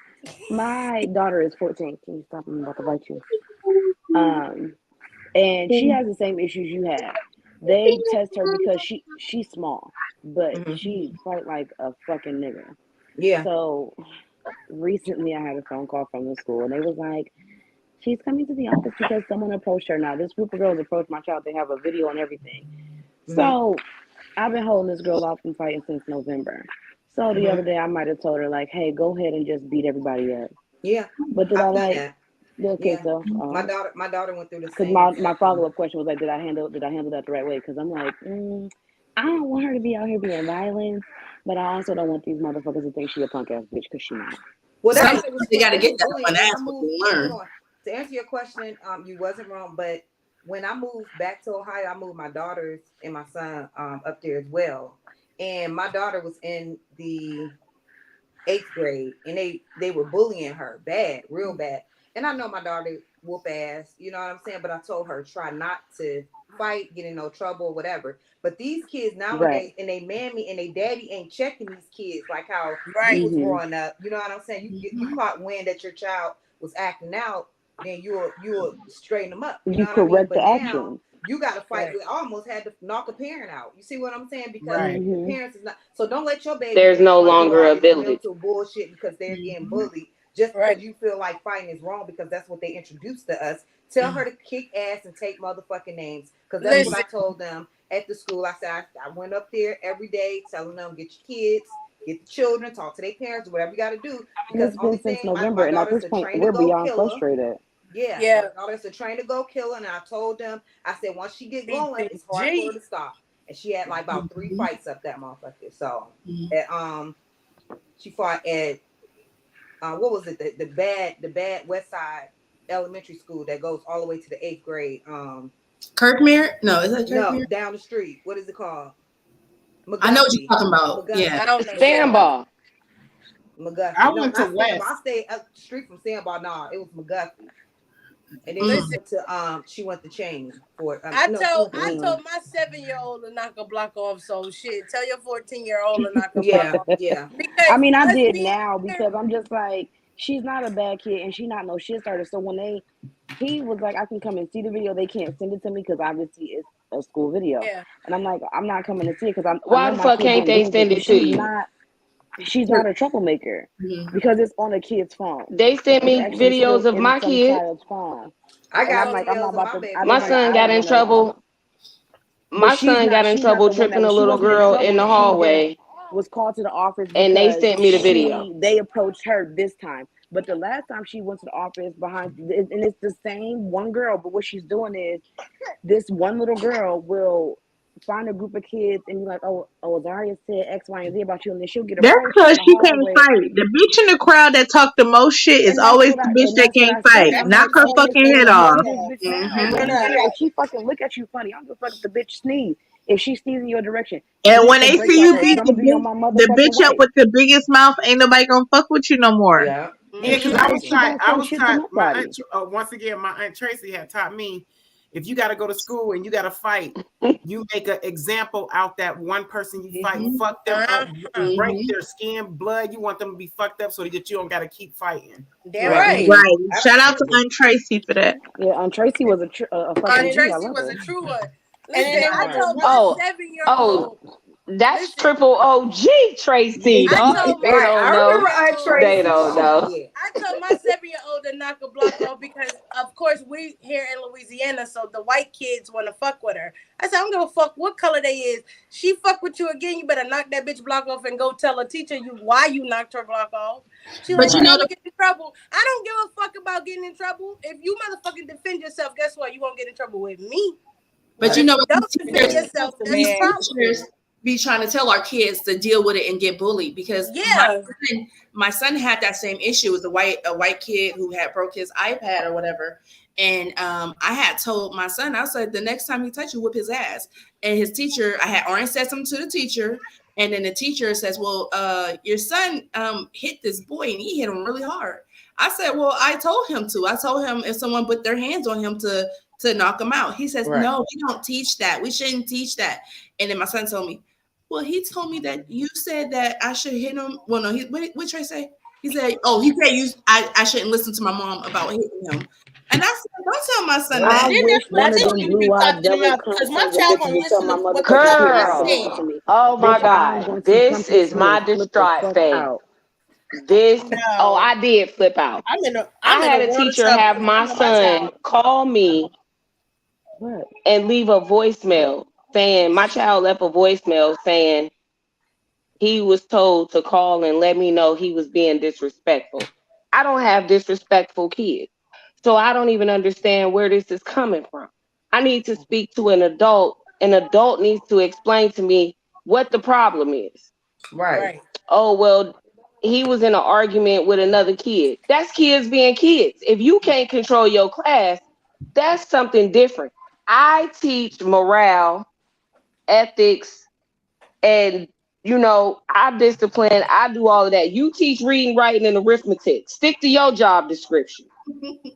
My daughter is 14. Can you stop? I'm about to bite you. And she has the same issues you have. They test her because she's small, but she fight like a fucking nigga. Yeah. So recently, I had a phone call from the school, and they was like, "She's coming to the office because someone approached her." Now, this group of girls approached my child. They have a video and everything. So I've been holding this girl off from fighting since November. So the other day, I might have told her like, "Hey, go ahead and just beat everybody up." Yeah. But did I I've done like? that. Okay, Yeah. so My daughter went through the because same. my follow up question was like, did I handle that the right way? Because I'm like, I don't want her to be out here being violent, but I also don't want these motherfuckers to think she a punk ass bitch because she not. Well, that's Sometimes what it was. they got to It get was that bullying. one When I ass moved, to learn. hold on. To answer your question, you wasn't wrong, but when I moved back to Ohio, I moved my daughters and my son up there as well. And my daughter was in the 8th grade, and they were bullying her bad, real bad. And I know my daughter whoop ass, you know what I'm saying? But I told her try not to fight, get in no trouble, or whatever. But these kids nowadays, and they mammy and they daddy ain't checking these kids like how you was growing up. You know what I'm saying? You caught wind that your child was acting out, then you'll straighten them up. You know what I mean? correct But the now action. you got to fight. We almost had to knock a parent out. You see what I'm saying? Because the parents is not. So don't let your baby There's in no front longer door a in the village. mental bullshit because they're getting bullied just because you feel like fighting is wrong because that's what they introduced to us. Tell her to kick ass and take motherfucking names because that's what I told them at the school. I said I went up there every day telling them get your kids, get the children, talk to their parents, whatever you got to do. Because It's only been since thing November, my and at daughter's this a point, trained to we're go beyond killer. frustrated. Yeah. My daughter's a trained to go killer, and I told them, I said once she get going, it's hard for her to stop. And she had like about 3 fights up that motherfucker. So, she fought at what was it? The bad West Side Elementary School that goes all the way to the 8th grade. Kirkmere? No, is that Kirkmere? No, down the street. What is it called? McGuffey. I know what you're talking about. McGuffey. Yeah. I don't know. Sandball. McGuffey. I No, went not to Sandball. West. I stayed up the street from Sandball. No, it was McGuffey. And then she went to Cheney for I told my 7-year-old to knock a block off. So shit, tell your 14-year-old to knock a block off. Yeah. Because I mean, I did now because I'm just like, she's not a bad kid and she not no shit starter. So when he was like, I can come and see the video, they can't send it to me because obviously it's a school video. Yeah. And I'm like, I'm not coming to see it because Why the fuck can't they send it to you? She's not a troublemaker because it's on a kid's phone. They sent me videos of my kids. Child's phone. I got I'm like, I'm not about to. My son got in trouble. My son got in trouble tripping a little girl in the hallway. Was called to the office and they sent me the video. They approached her this time, but the last time she went to the office and it's the same one girl. But what she's doing is, this one little girl will find a group of kids and be like, oh, Zaria said X, Y, and Z about you, and then she'll get That's because she can't fight. The bitch in the crowd that talk the most shit is always the bitch that can't fight. Knock her fucking head off. If she fucking look at you funny, I'm gonna fuck the bitch sneeze. If she sneezes in your direction, and when they see you beat the bitch up with the biggest mouth, ain't nobody gonna fuck with you no more. Yeah, because I was taught. My aunt, once again, my Aunt Tracy had taught me, if you got to go to school and you got to fight, you make an example out that one person you fight, fuck them up, break their skin, blood. You want them to be fucked up so that you don't got to keep fighting. Right. Shout out to Aunt Tracy for that. Yeah, Aunt Tracy was a Aunt Tracy was a true one. Listen, I told my 7-year-old. That's triple OG Tracy. They don't know. They don't know. I told my 7-year-old to knock a block off because, of course, we here in Louisiana, so the white kids want to fuck with her. I said, I don't give a fuck what color they is. She fuck with you again, you better knock that bitch block off and go tell a teacher why you knocked her block off. She like, you know, get in trouble. I don't give a fuck about getting in trouble. If you motherfucking defend yourself, guess what? You won't get in trouble with me. But you know what? Don't defend yourself. That's teachers be trying to tell our kids to deal with it and get bullied because my son had that same issue. It was a white kid who had broke his iPad or whatever. And I had told my son, I said, the next time he touch you, whip his ass. And his teacher, I had already said something to the teacher. And then the teacher says, well, your son hit this boy and he hit him really hard. I said, well, I told him to. I told him if someone put their hands on him to knock him out. He says, no, we don't teach that. We shouldn't teach that. And then my son told me, well, he told me that you said that I should hit him. Well, no, what Trey say? He said, I shouldn't listen to my mom about hitting him. And I said, don't tell my son that. I wish one of them blue-eyed devil because my child won't listen to what Girl, oh my God, this is my distraught phase. I did flip out. I had a teacher have my son call me and leave a voicemail saying, my child left a voicemail saying he was told to call and let me know he was being disrespectful. I don't have disrespectful kids. So I don't even understand where this is coming from. I need to speak to an adult. An adult needs to explain to me what the problem is. Right. Oh, well, he was in an argument with another kid. That's kids being kids. If you can't control your class, that's something different. I teach morale, ethics, and I discipline. I do all of that. You teach reading, writing, and arithmetic. Stick to your job description.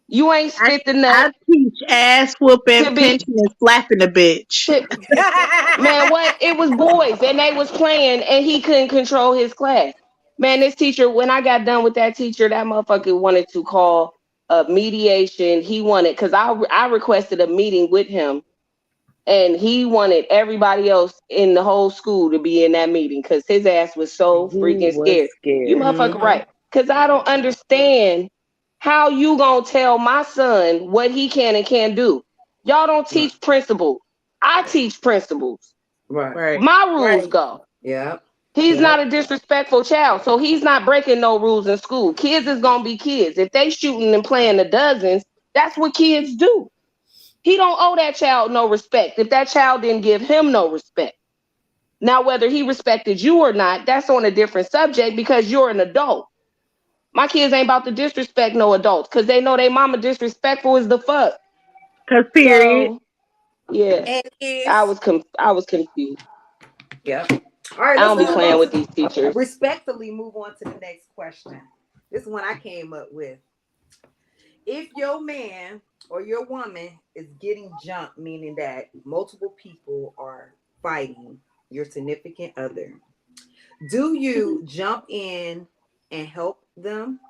You ain't stick to nothing. I teach ass whooping, pinching, and slapping a bitch. Man, what? It was boys, and they was playing, and he couldn't control his class. Man, this teacher, when I got done with that teacher, that motherfucker wanted to call a mediation. He wanted, because I requested a meeting with him, and he wanted everybody else in the whole school to be in that meeting because his ass was so freaking scared. You motherfucker right. Because I don't understand how you gonna tell my son what he can and can't do. Y'all don't teach principles. I teach principles. Right. My rules go. Yeah. He's not a disrespectful child, so he's not breaking no rules in school. Kids is gonna be kids. If they shooting and playing the dozens, that's what kids do. He don't owe that child no respect if that child didn't give him no respect. Now, whether he respected you or not, that's on a different subject because you're an adult. My kids ain't about to disrespect no adults because they know they mama disrespectful as the fuck. Cause period. So, yeah, I was confused. Yeah. All right. I don't be playing with these teachers. Respectfully move on to the next question. This is one I came up with. If your man or your woman is getting jumped, meaning that multiple people are fighting your significant other, do you jump in and help them,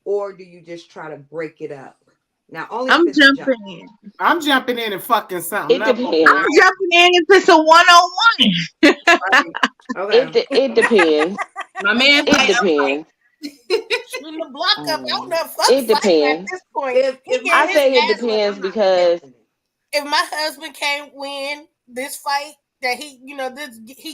or do you just try to break it up? Now, only I'm jumping in. I'm jumping in and fucking something. It depends. I'm jumping in if it's a one-on-one. Okay. It depends. My man, it depends. Shooting the block up. I'm not It depends. at this point. If I say it depends because if my husband can't win this fight, that he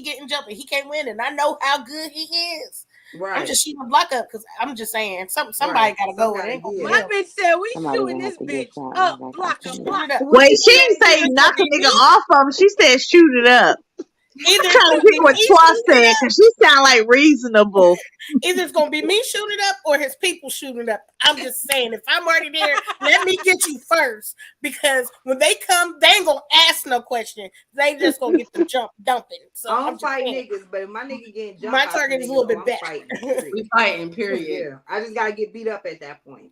getting jumping, he can't win, and I know how good he is. Right. I'm just shooting the block up because I'm just saying somebody gotta go. It ain't gonna be My him. bitch said we Somebody shooting gonna this have to get bitch shot. up, block up, block up. Wait, she didn't say knock a nigga off of him. She said shoot it up. I'm trying to pick what Twa said because she sound like reasonable. Either it's gonna be me shooting up or his people shooting up. I'm just saying, if I'm already there, let me get you first because when they come, they ain't gonna ask no question. They just gonna get the dumping. So I I'm don't just fight saying, niggas, but if my nigga getting jumped, my target is a little bit better. we fighting, period. Yeah, I just gotta get beat up at that point.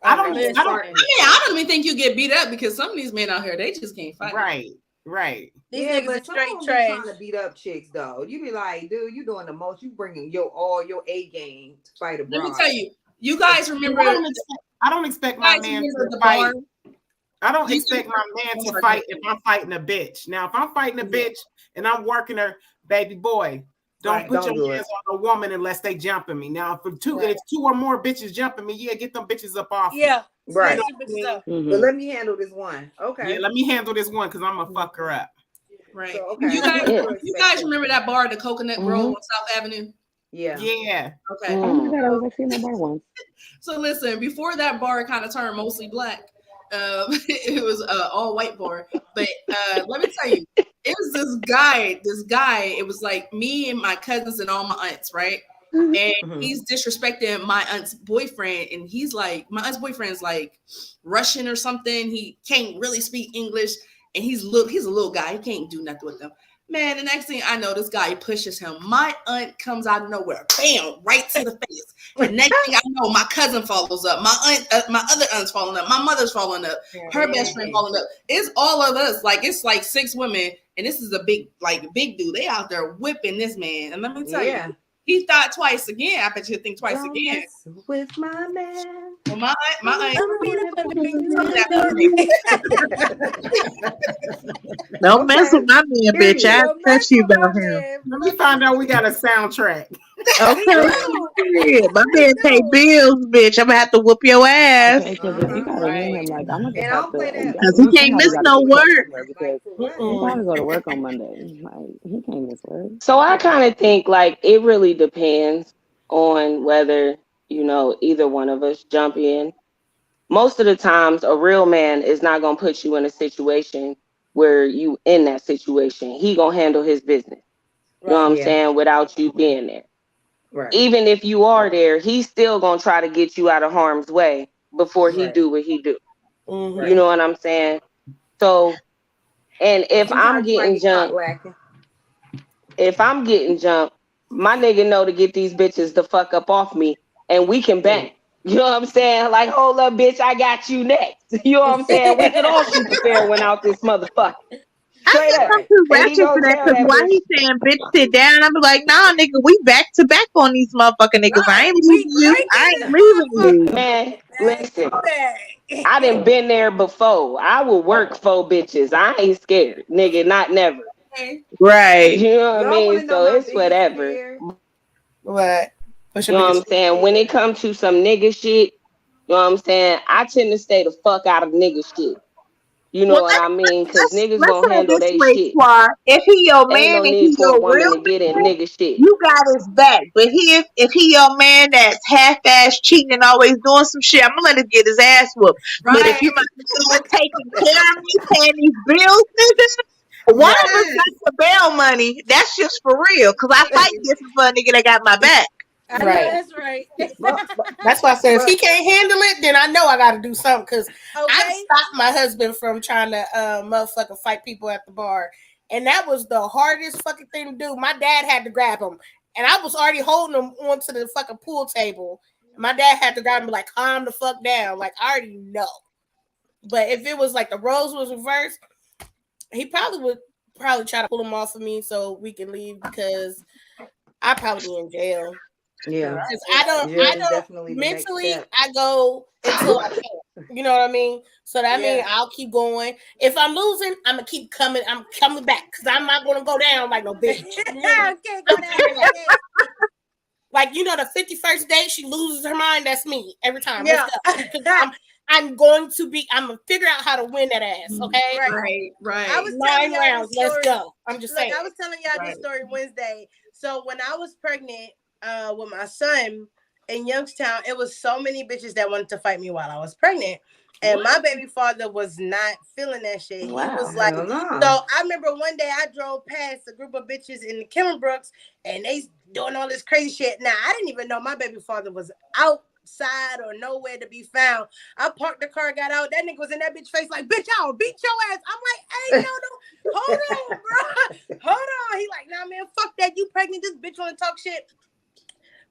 I don't even think you get beat up because some of these men out here, they just can't fight. Right. These Yeah, niggas but are some straight of them be trash. trying to beat up chicks though. You be like, dude, you doing the most. You bringing all your A game to fight a broad. Let me tell you, you guys remember? I don't expect my man to fight. I don't expect my man to fight if I'm fighting a bitch. Now, if I'm fighting a bitch and I'm working her, baby boy, don't put your hands on a woman unless they jumping me. Now, if two or more bitches jumping me, yeah, get them bitches up off. Yeah. Me. Right. Mm-hmm. But let me handle this one. Okay. Yeah, let me handle this one because I'm gonna fuck her up. Right. So, okay. You guys remember that bar, the Coconut Grove on South Avenue? Yeah. Yeah. Okay. Oh my God, I was actually in that bar once. So listen, before that bar kind of turned mostly black, it was all white bar. But let me tell you, it was this guy. It was like me and my cousins and all my aunts, right? And he's disrespecting my aunt's boyfriend, and he's like, my aunt's boyfriend's like Russian or something. He can't really speak English, and he's a little guy. He can't do nothing with them. Man, the next thing I know, this guy pushes him. My aunt comes out of nowhere, bam, right to the face. The next thing I know, my cousin follows up. My other aunt's following up. My mother's following up. Her best friend following up. It's all of us. Like it's like 6 women, and this is a big dude. They out there whipping this man. And let me tell you, he thought twice again. I bet you think twice again. With my man. Well, my aunt. Don't mess with my man, bitch. I'll touch you about him. Let me find out we got a soundtrack. Okay. My man pay bills, bitch. I'm gonna have to whoop your ass. Okay, because if you gotta hear him, like I'm gonna have to. Because he can't miss no work. Because he gotta go to work on Monday. Like he can't miss work. So I kind of think like it really depends on whether, you know, either one of us jump in. Most of the times a real man is not going to put you in a situation where you in that situation. He going to handle his business. You know what I'm saying? Without you being there. Right. Even if you are there, he's still going to try to get you out of harm's way before he do what he do. You know what I'm saying? So, and if I'm getting jumped, my nigga know to get these bitches the fuck up off me and we can bang. You know what I'm saying? Like, hold up, bitch, I got you next. You know what I'm saying? We could all shoot the fair one out this motherfucker. Straight up. I'm too ratchet for that because why he saying bitch sit down? I'm like, nah, nigga, we back to back on these motherfucking niggas. I ain't leaving you. I ain't leaving you. Man, listen. I done been there before. I will work for bitches. I ain't scared. Nigga, not never. Right. You know what I mean? So it's whatever. What? You know what I'm saying? When it comes to some nigga shit, you know what I'm saying? I tend to stay the fuck out of nigga shit. You know what I mean? Because niggas gonna handle their shit. If he your man Ain't no and need he for a your woman real to get in nigga shit. you got his back. But if he your man that's half-ass cheating and always doing some shit, I'm gonna let him get his ass whooped. But if you my nigga taking care of me, paying these bills, nigga, one of us got the bail money. That's just for real. Cause I fight different for a nigga that got my back. I know that's right. That's why I said if he can't handle it, then I know I got to do something because I stopped my husband from trying to motherfucker fight people at the bar, and that was the hardest fucking thing to do. My dad had to grab him, and I was already holding him onto the fucking pool table. My dad had to grab him like calm the fuck down, like I already know. But if it was like the roles was reversed, he probably would try to pull him off of me so we can leave because I'd probably be in jail. Yeah, I don't mentally. I go until I can't. You know what I mean? So that means I'll keep going. If I'm losing, I'm gonna keep coming. I'm coming back because I'm not gonna go down like no bitch. Like you know, the 51st day she loses her mind. That's me every time. Yeah, I'm going to be. I'm gonna figure out how to win that ass. Okay, right. I was 9 rounds. Let's go. I'm just saying. I was telling y'all this story Wednesday. So when I was pregnant with my son in Youngstown, it was so many bitches that wanted to fight me while I was pregnant. And my baby father was not feeling that shit. Wow. He was like, so I remember one day I drove past a group of bitches in the Kimmerbrooks and they doing all this crazy shit. Now, I didn't even know my baby father was outside or nowhere to be found. I parked the car, got out. That nigga was in that bitch face like, bitch, I'll beat your ass. I'm like, hey, no, hold on, bro. Hold on. He like, nah, man, fuck that. You pregnant. This bitch want to talk shit.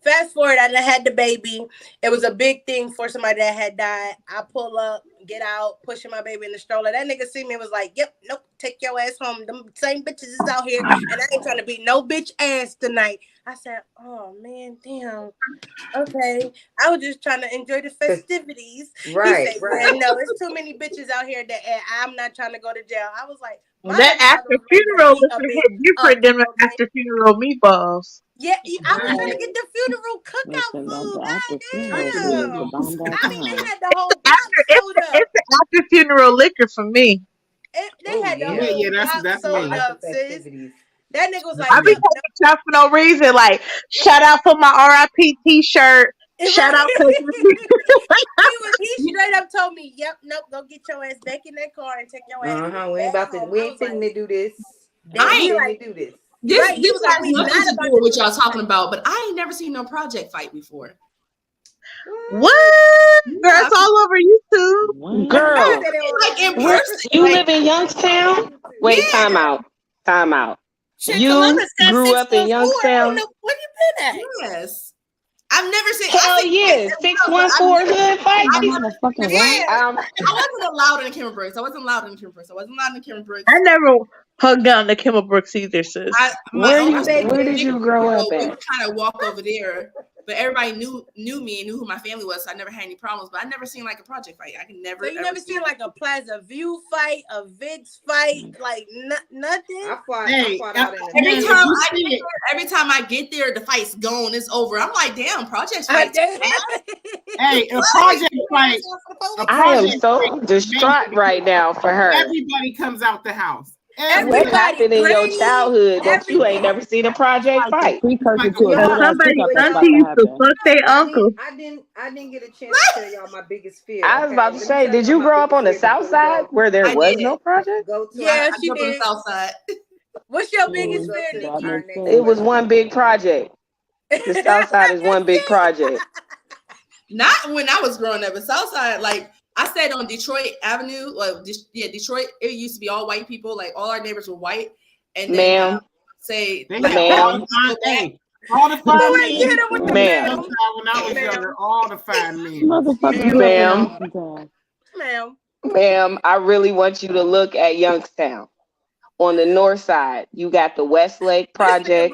Fast forward, I had the baby. It was a big thing for somebody that had died. I pull up, get out, pushing my baby in the stroller. That nigga see me and was like, yep, nope, take your ass home. Them same bitches is out here, and I ain't trying to beat no bitch ass tonight. I said, oh, man, damn. Okay. I was just trying to enjoy the festivities. Right, he said, right. No, it's too many bitches out here that I'm not trying to go to jail. I was like, that after funeral was hit different than after funeral meatballs. Yeah, I was trying to get the funeral cookout food. I mean, they had the whole box sold up. It's the after funeral liquor for me. They had the whole box sold up, sis. That nigga was like, I be taking stuff for no reason. Like, shout out for my RIP t-shirt. Shout out to he straight up told me, yep, nope, go get your ass back in that car and take your ass. We ain't finna to do this. I ain't finna do this. This has nothing to do with what y'all talking about, but I ain't never seen no project fight before. What? Girl, it's all over YouTube. Girl, like in person. You live in Youngstown? Wait, time out. Shit, You Columbus got grew up in 614. I don't Youngstown? know where you been at. Yes. I've never seen. Hell yeah, 614 hood fight. I'm not a fucking Yeah. I wasn't allowed in Cameron Brooks. I wasn't allowed in Cameron Brooks. I never hugged down the Kimmel Brooks either, sis. Where uncle was did you grow up we at? would kind of walk over there, but everybody knew me and knew who my family was, so I never had any problems. But I never seen like a project fight. I can never. So you never seen like a Plaza View fight, a Vix fight, like nothing? I fought out in the every time I get there, the fight's gone. It's over. I'm like, damn, project I fight. did. Hey, a project fight. I am so distraught right now for her. Everybody comes out the house. What happened in your childhood that you ain't never seen a project fight? Precursor to it. Somebody auntie used to fuck their uncle. I didn't get a chance to tell y'all my biggest fear. I was about to say, did you grow up on the south side where there was no project? Yeah, I she grew up on the did. south side. What's your biggest fear, Nikki? It was one big project. The south side is one big project. Not when I was growing up. The south side, like I stayed on Detroit Avenue. Detroit. It used to be all white people. Like all our neighbors were white. And then Ma'am. Say, They like, had all the fine men. Ma'am. When I was younger, all the fine men. Ma'am, I really want you to look at Youngstown. On the north side, you got the Westlake Project.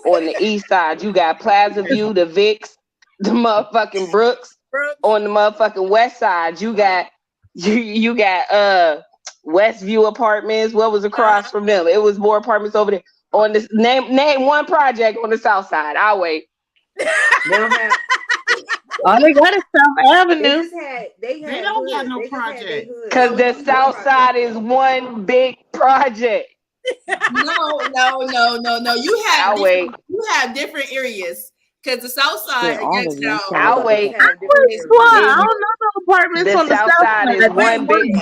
On the east side, you got Plaza View, the Vix, the motherfucking Brooks. On the motherfucking west side, you got Westview Apartments. What was across from them? It was more apartments over there. On this name one project on the south side. I'll wait. All they got is South Avenue. They don't got no project. Because the south side is one big project. No. You have different areas. Because the south side of Youngstown. I'll wait. I don't know no apartments on the south side. Is one big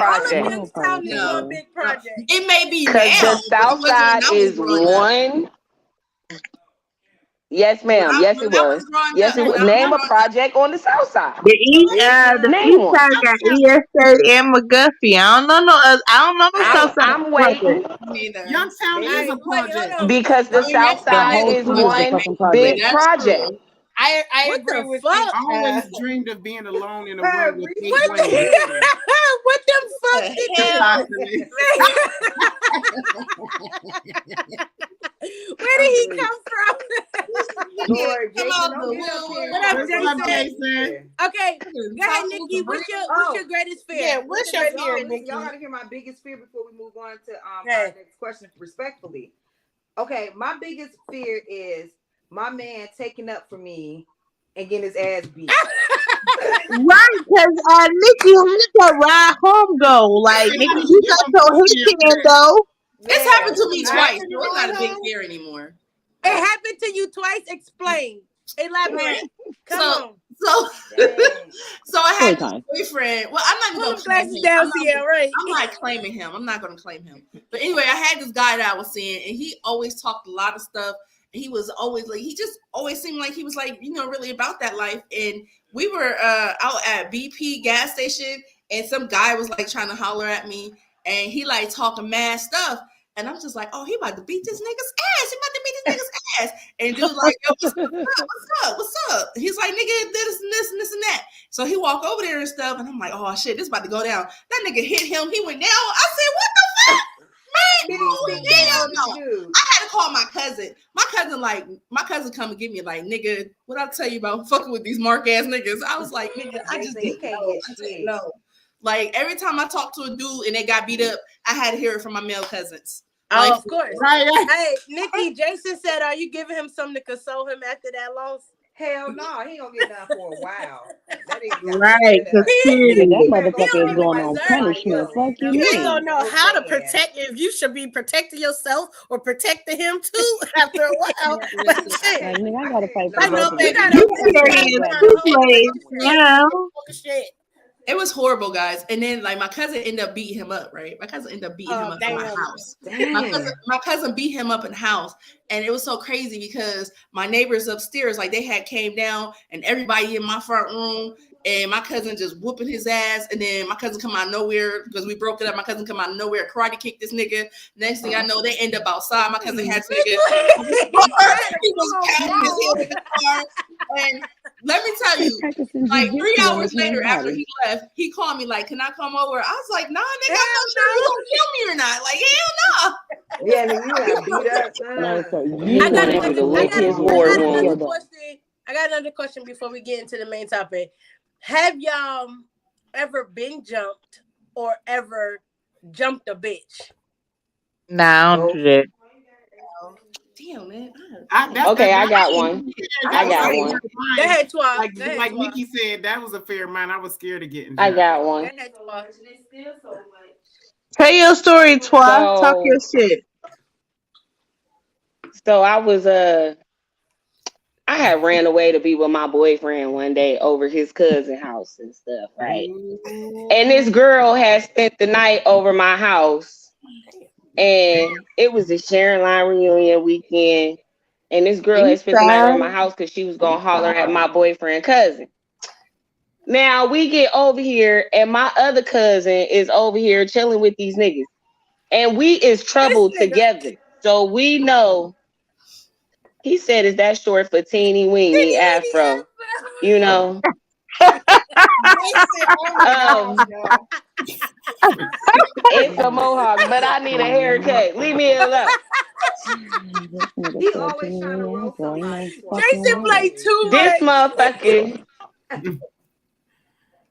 project. It may be because now. The south side is one. Yes, ma'am. Yes, it was. Yes, it was. Name a project on the south side. The east side got ESA and McGuffey. I don't know the south side. I'm waiting. Youngstown is a project because the south side is one big project. I agree with you. I always dreamed of being alone in a room with big women. What the fuck did Where did he come from? Lord, What up, Jason? Okay, go ahead, Nikki. What's your greatest fear? Yeah, what's your fear, Nikki? Y'all gotta hear my biggest fear before we move on to our next question respectfully. Okay, my biggest fear is my man taking up for me and getting his ass beat. Right, because Nikki, let that ride home go. Like, Nikki, you got your hand though. It's happened to me twice. So it's not a big fear anymore. It happened to you twice. Explain. Elaborate. Come on. So I had this boyfriend. Well, I'm not even going to claim him. I'm not claiming him. I'm not going to claim him. But anyway, I had this guy that I was seeing, and he always talked a lot of stuff. He was always like, he just always seemed like he was like, really about that life. And we were out at BP gas station, and some guy was like trying to holler at me, and he like talking mad stuff. And I'm just like, oh, he about to beat this nigga's ass. He about to beat this nigga's ass. And dude's like, yo, what's up? He's like, nigga, this and this and this and that. So he walked over there and stuff, and I'm like, oh shit, this about to go down. That nigga hit him. He went down. I said, what the fuck? Man, I had to call my cousin. My cousin come and get me like, nigga, what I tell you about fucking with these mark ass niggas? I was like, nigga, I just didn't know. Like every time I talked to a dude and they got beat up, I had to hear it from my male cousins. Oh, of course. Right. Hey, Nikki, Jason said, are you giving him something to console him after that loss? Hell no, he gonna get down for a while. Right, that motherfucker is going on punishment. Fuck you. You ain't gonna know how to protect if you should be protecting yourself or protecting him too after a while. But shit, I gotta fight for I know, shit. It was horrible, guys. And then, like, my cousin ended up beating him up, right? My cousin ended up beating him up in my house. My cousin beat him up in the house. And it was so crazy because my neighbors upstairs, like, they had came down and everybody in my front room. and my cousin just whooping his ass, and then my cousin come out of nowhere because we broke it up. My cousin come out of nowhere, karate kick this nigga. Next thing I know, they end up outside. My cousin had this nigga. He was pounding his head with the car. And let me tell you, like 3 hours later after he left, he called me like, "Can I come over?" I was like, "Nah, nigga, I'm not sure you gonna kill me or not." Like, hell no. Yeah, nigga, you got beat up. No, so You wanted to lick his war wound. I got another question before we get into the main topic. Have y'all ever been jumped or ever jumped a bitch? Nah, I don't do that. Damn, man. Okay, I got one. I got one. Go ahead, Twa. Like Nikki said, that was a fair mine. I was scared of getting. I got one. Go ahead, Twa. Tell your story, Twa. Talk your shit. So I had ran away to be with my boyfriend one day over his cousin's house and stuff, right? And this girl had spent the night over my house, and it was a Sharon Line reunion weekend. And this girl had spent the night over my house because she was gonna holler at my boyfriend cousin. Now we get over here, and my other cousin is over here chilling with these niggas, and we is troubled together. So we know. He said, "Is that short for teeny weeny afro?" You know. It's a mohawk, but I need a haircut. Leave me alone. He always trying to roll somebody. Jason played too much. This motherfucker.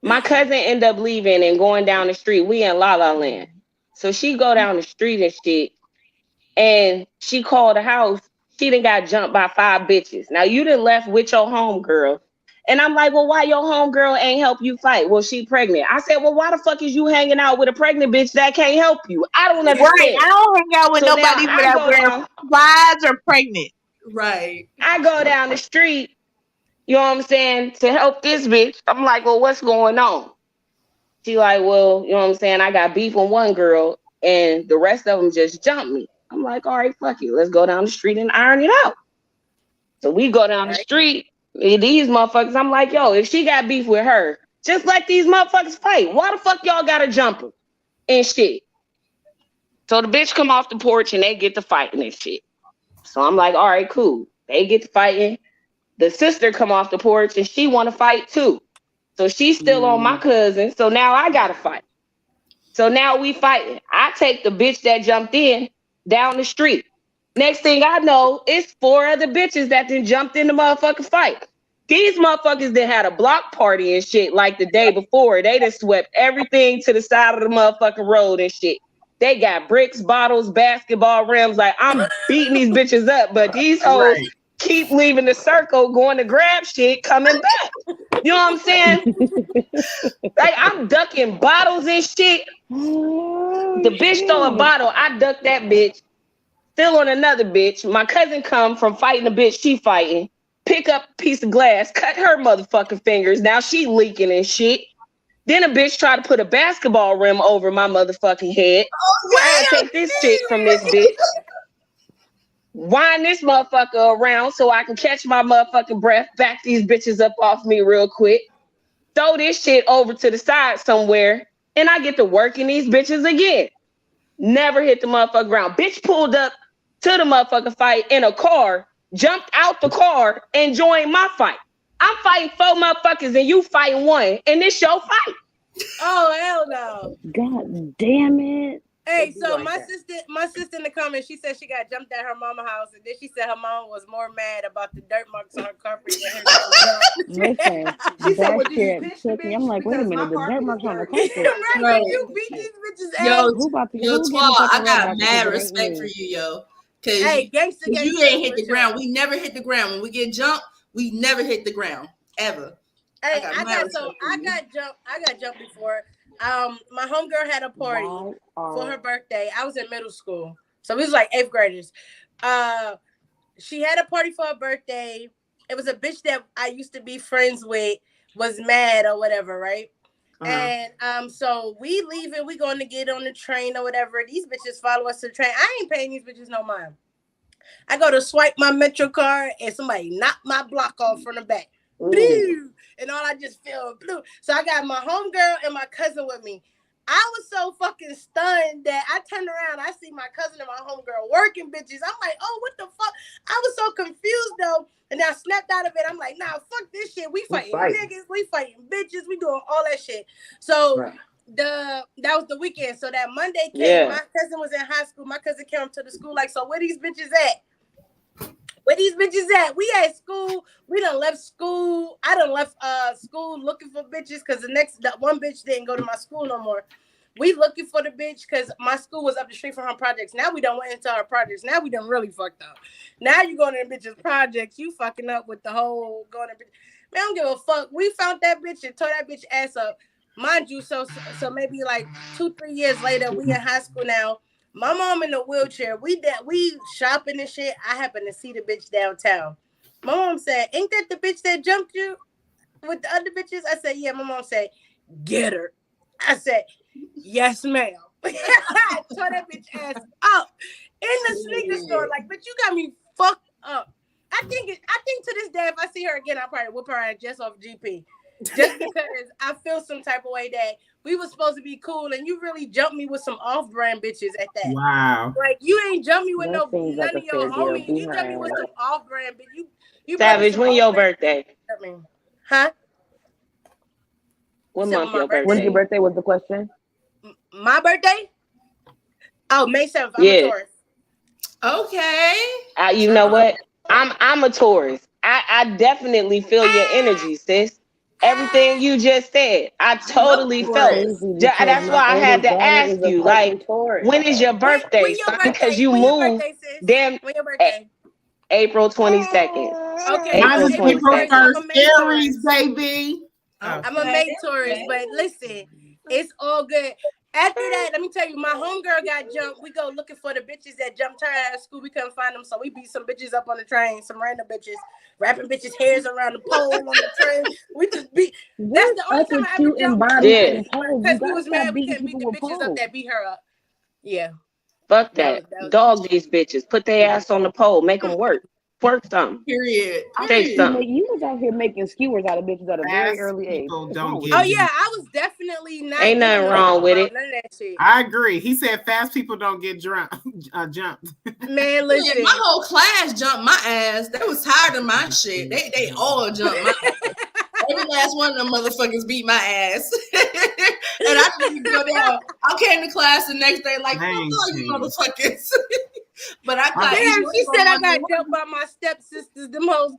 My cousin ended up leaving and going down the street. We in La La Land. So she go down the street and shit. And she called the house. She done got jumped by 5 bitches. Now you done left with your homegirl. And I'm like, well, why your homegirl ain't help you fight? Well, she pregnant. I said, well, why the fuck is you hanging out with a pregnant bitch that can't help you? I don't understand. Right, I don't hang out with nobody that wears slides or pregnant. Right. I go down the street, you know what I'm saying, to help this bitch. I'm like, well, what's going on? She like, well, you know what I'm saying, I got beef with one girl and the rest of them just jumped me. I'm like, all right, fuck it. Let's go down the street and iron it out. So we go down the street. These motherfuckers, I'm like, yo, if she got beef with her, just let these motherfuckers fight. Why the fuck y'all gotta jump her and shit? So the bitch come off the porch and they get to fighting and shit. So I'm like, all right, cool. They get to fighting. The sister come off the porch and she want to fight too. So she's still on my cousin. So now I gotta fight. So now we fighting. I take the bitch that jumped in down the street. Next thing I know, it's 4 other bitches that then jumped in the motherfucking fight. These motherfuckers then had a block party and shit like the day before. They just swept everything to the side of the motherfucking road and shit. They got bricks, bottles, basketball rims. Like, I'm beating these bitches up, but these hoes keep leaving the circle, going to grab shit, coming back. You know what I'm saying? Like, I'm ducking bottles and shit. The bitch throw a bottle. I duck that bitch. Still on another bitch. My cousin come from fighting a bitch she fighting. Pick up a piece of glass. Cut her motherfucking fingers. Now she leaking and shit. Then a bitch try to put a basketball rim over my motherfucking head. I gotta take this shit from this bitch. Wind this motherfucker around so I can catch my motherfucking breath. Back these bitches up off me real quick. Throw this shit over to the side somewhere. And I get to working these bitches again. Never hit the motherfucking ground. Bitch pulled up to the motherfucking fight in a car, jumped out the car, and joined my fight. I'm fighting 4 motherfuckers and you fighting 1, and this your fight. Oh, hell no. God damn it. Hey, so my sister in the comments, she said she got jumped at her mama's house, and then she said her mom was more mad about the dirt marks on her carpet than her. Listen, that shit took me. I'm like, wait a minute, the dirt marks on the carpet. Right, you beat these bitches ass. Yo, Twa, I got mad respect for you, yo. Cause hey, gangsta, you ain't hit the ground. We never hit the ground. When we get jumped, we never hit the ground ever. Hey, I got jumped before. My homegirl had a party for her birthday. I was in middle school, so we was like 8th graders. She had a party for her birthday. It was a bitch that I used to be friends with was mad or whatever, right? And so we leaving, we going to get on the train or whatever. These bitches follow us to the train. I ain't paying these bitches no mind. I go to swipe my Metro card and somebody knocked my block off from the back. and all I just feel blue. So I got my homegirl and my cousin with me. I was so fucking stunned that I turned around. I see my cousin and my homegirl working bitches. I'm like, oh, what the fuck? I was so confused though. And I snapped out of it. I'm like, nah, fuck this shit. We fighting niggas. We fighting bitches. We doing all that shit. So that was the weekend. So that Monday came. My cousin was in high school. My cousin came to the school like, so where these bitches at? Where these bitches at? We at school. We done left school. I done left school looking for bitches because the one bitch didn't go to my school no more. We looking for the bitch because my school was up the street from her projects. Now we done went into her projects. Now we done really fucked up. Now you going to the bitch's projects. You fucking up with the whole going to bitch. Man, I don't give a fuck. We found that bitch and tore that bitch ass up. Mind you, so maybe like 2-3 years later, we in high school now. My mom in a wheelchair. We shopping and shit. I happen to see the bitch downtown. My mom said, "Ain't that the bitch that jumped you with the other bitches?" I said, "Yeah." My mom said, "Get her." I said, "Yes, ma'am." I tore that bitch ass up in the sneaker store. Like, but you got me fucked up. I think to this day, if I see her again, I'll probably whip her ass just off GP. Just because I feel some type of way that we were supposed to be cool and you really jumped me with some off-brand bitches at that. Wow. Like, you ain't jumped me with That seems none like of a your fair deal. homies. You jumped me with some off-brand bitch. You Savage, when your birthday? Huh? What month your birthday? When's your birthday was the question? My birthday? Oh, May 7th. I'm a Taurus. Okay. You know what? I'm a Taurus. I definitely feel your energy, sis. Everything you just said, I totally felt. That's why I had to ask you, like, when is your birthday? Because you moved. Damn. When your birthday? April 22nd. Okay. Mine is April 1st. Aries, baby. baby. I'm a May Taurus, but listen, it's all good. After that, let me tell you, my homegirl got jumped. We go looking for the bitches that jumped her out of school. We couldn't find them, so we beat some bitches up on the train, some random bitches, wrapping bitches' hairs around the pole on the train. We just beat. That's the only time I ever jumped. Because we was mad we couldn't beat the bitches up that beat her up. Yeah. Fuck that. Dog these bitches. Put their ass on the pole. Make them work. Work something. Period. Take something. You was out here making skewers out of bitches at a very early age. Oh yeah, I was definitely not. Ain't nothing wrong with it. None of that shit. I agree. He said fast people don't get jumped. Man, listen. Yeah, my whole class jumped my ass. They was tired of my shit. They all jumped my ass. Every last one of them motherfuckers beat my ass. And I didn't go down. I came to class the next day like, fuck you motherfuckers. But I got she said I got jumped by my stepsisters, them hoes.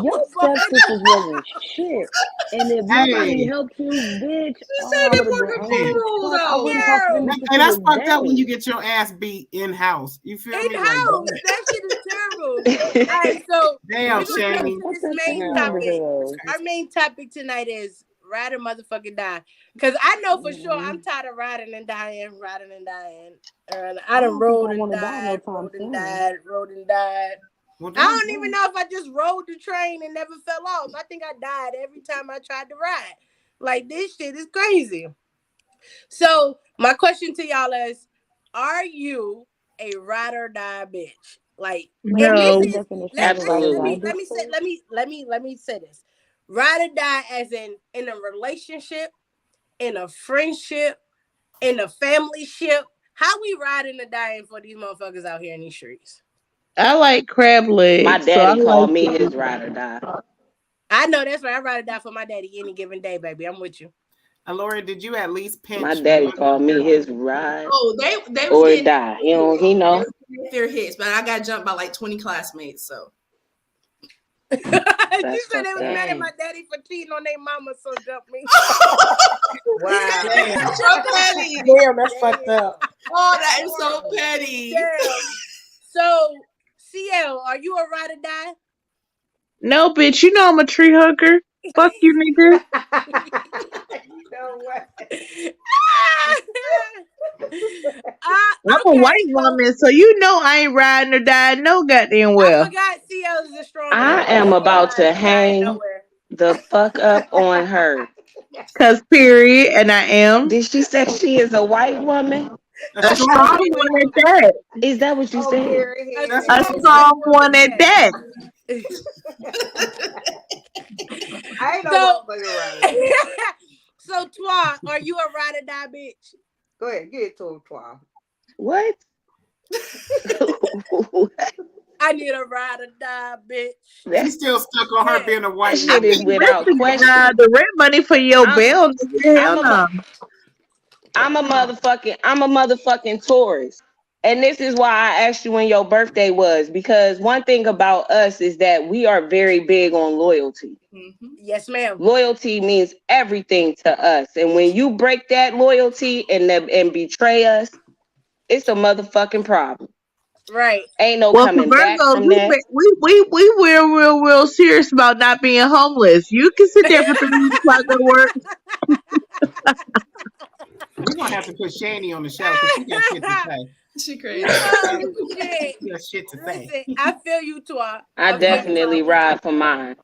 Your stepsisters wasn't shit. And if nobody helped you, bitch, and that's fucked up when you get your ass beat in house. You feel me? In-house. That shit is terrible. All right, so damn, Shane. Our main topic tonight is ride or motherfucking die. Because I know for sure I'm tired of riding and dying. I done rode and died. I don't even know if I just rode the train and never fell off. I think I died every time I tried to ride. Like, this shit is crazy. So my question to y'all is, are you a ride or die bitch? Like, no. Let me say this. Ride or die as in a relationship, in a friendship, in a family ship. How we riding or dying for these motherfuckers out here in these streets? I like crab legs. My daddy called me his ride or die. I know that's right. I ride or die for my daddy any given day, baby. I'm with you. Lori, did you at least pinch? My daddy called me his ride. Oh, they or die. He know. Their hits, but I got jumped by like 20 classmates. So you said they was mad at my daddy for cheating on their mama, so jump me. Wow. That's so petty. Damn, that's fucked up. Oh, that is so petty. Damn. So, CL, are you a ride or die? No, bitch. You know I'm a tree hugger. Fuck you, nigga. You know what? I'm a white woman, so you know I ain't riding or dying no goddamn well. I forgot CL is a strong. I am about to hang the fuck up on her. Cause period, and I am. Did she say she is a white woman? A strong one at that. Is that what you said? A strong one at that. I ain't no So- motherfucking right. So, Twa, are you a ride or die bitch? Go ahead, get it to him, Twa. What? I need a ride or die bitch. He's still stuck on her being a white That shit is without question. The rent money for your I'm- bill, nigga, hell no. I'm a motherfucking Taurus. And this is why I asked you when your birthday was, because one thing about us is that we are very big on loyalty. Mm-hmm. Yes, ma'am. Loyalty means everything to us. And when you break that loyalty and betray us, it's a motherfucking problem. Right. Ain't no Well, coming for back Virgos, from that. we're real serious about not being homeless. You can sit there for 3 weeks while I go to work. We're gonna have to put Shani on the show because she got shit to say. She crazy. Oh, shit. She got shit to say. Listen, I feel you, Twa. I definitely ride for mine.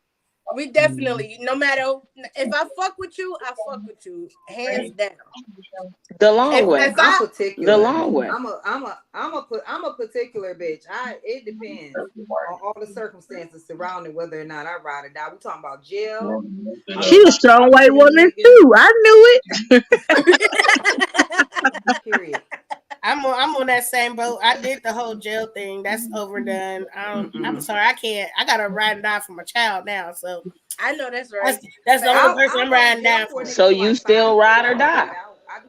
We definitely, no matter if I fuck with you, I fuck with you, hands down. The long way. If I'm I, particular. The long way. I'm a particular bitch. It depends on all the circumstances surrounding whether or not I ride or die. We talking about jail. She a strong white woman too. I knew it. Period. I'm on that same boat. I did the whole jail thing. That's overdone. I'm sorry. I can't. I gotta ride and die for my child now. So I know that's right. that's the only person I'm riding down for. So you still ride or die?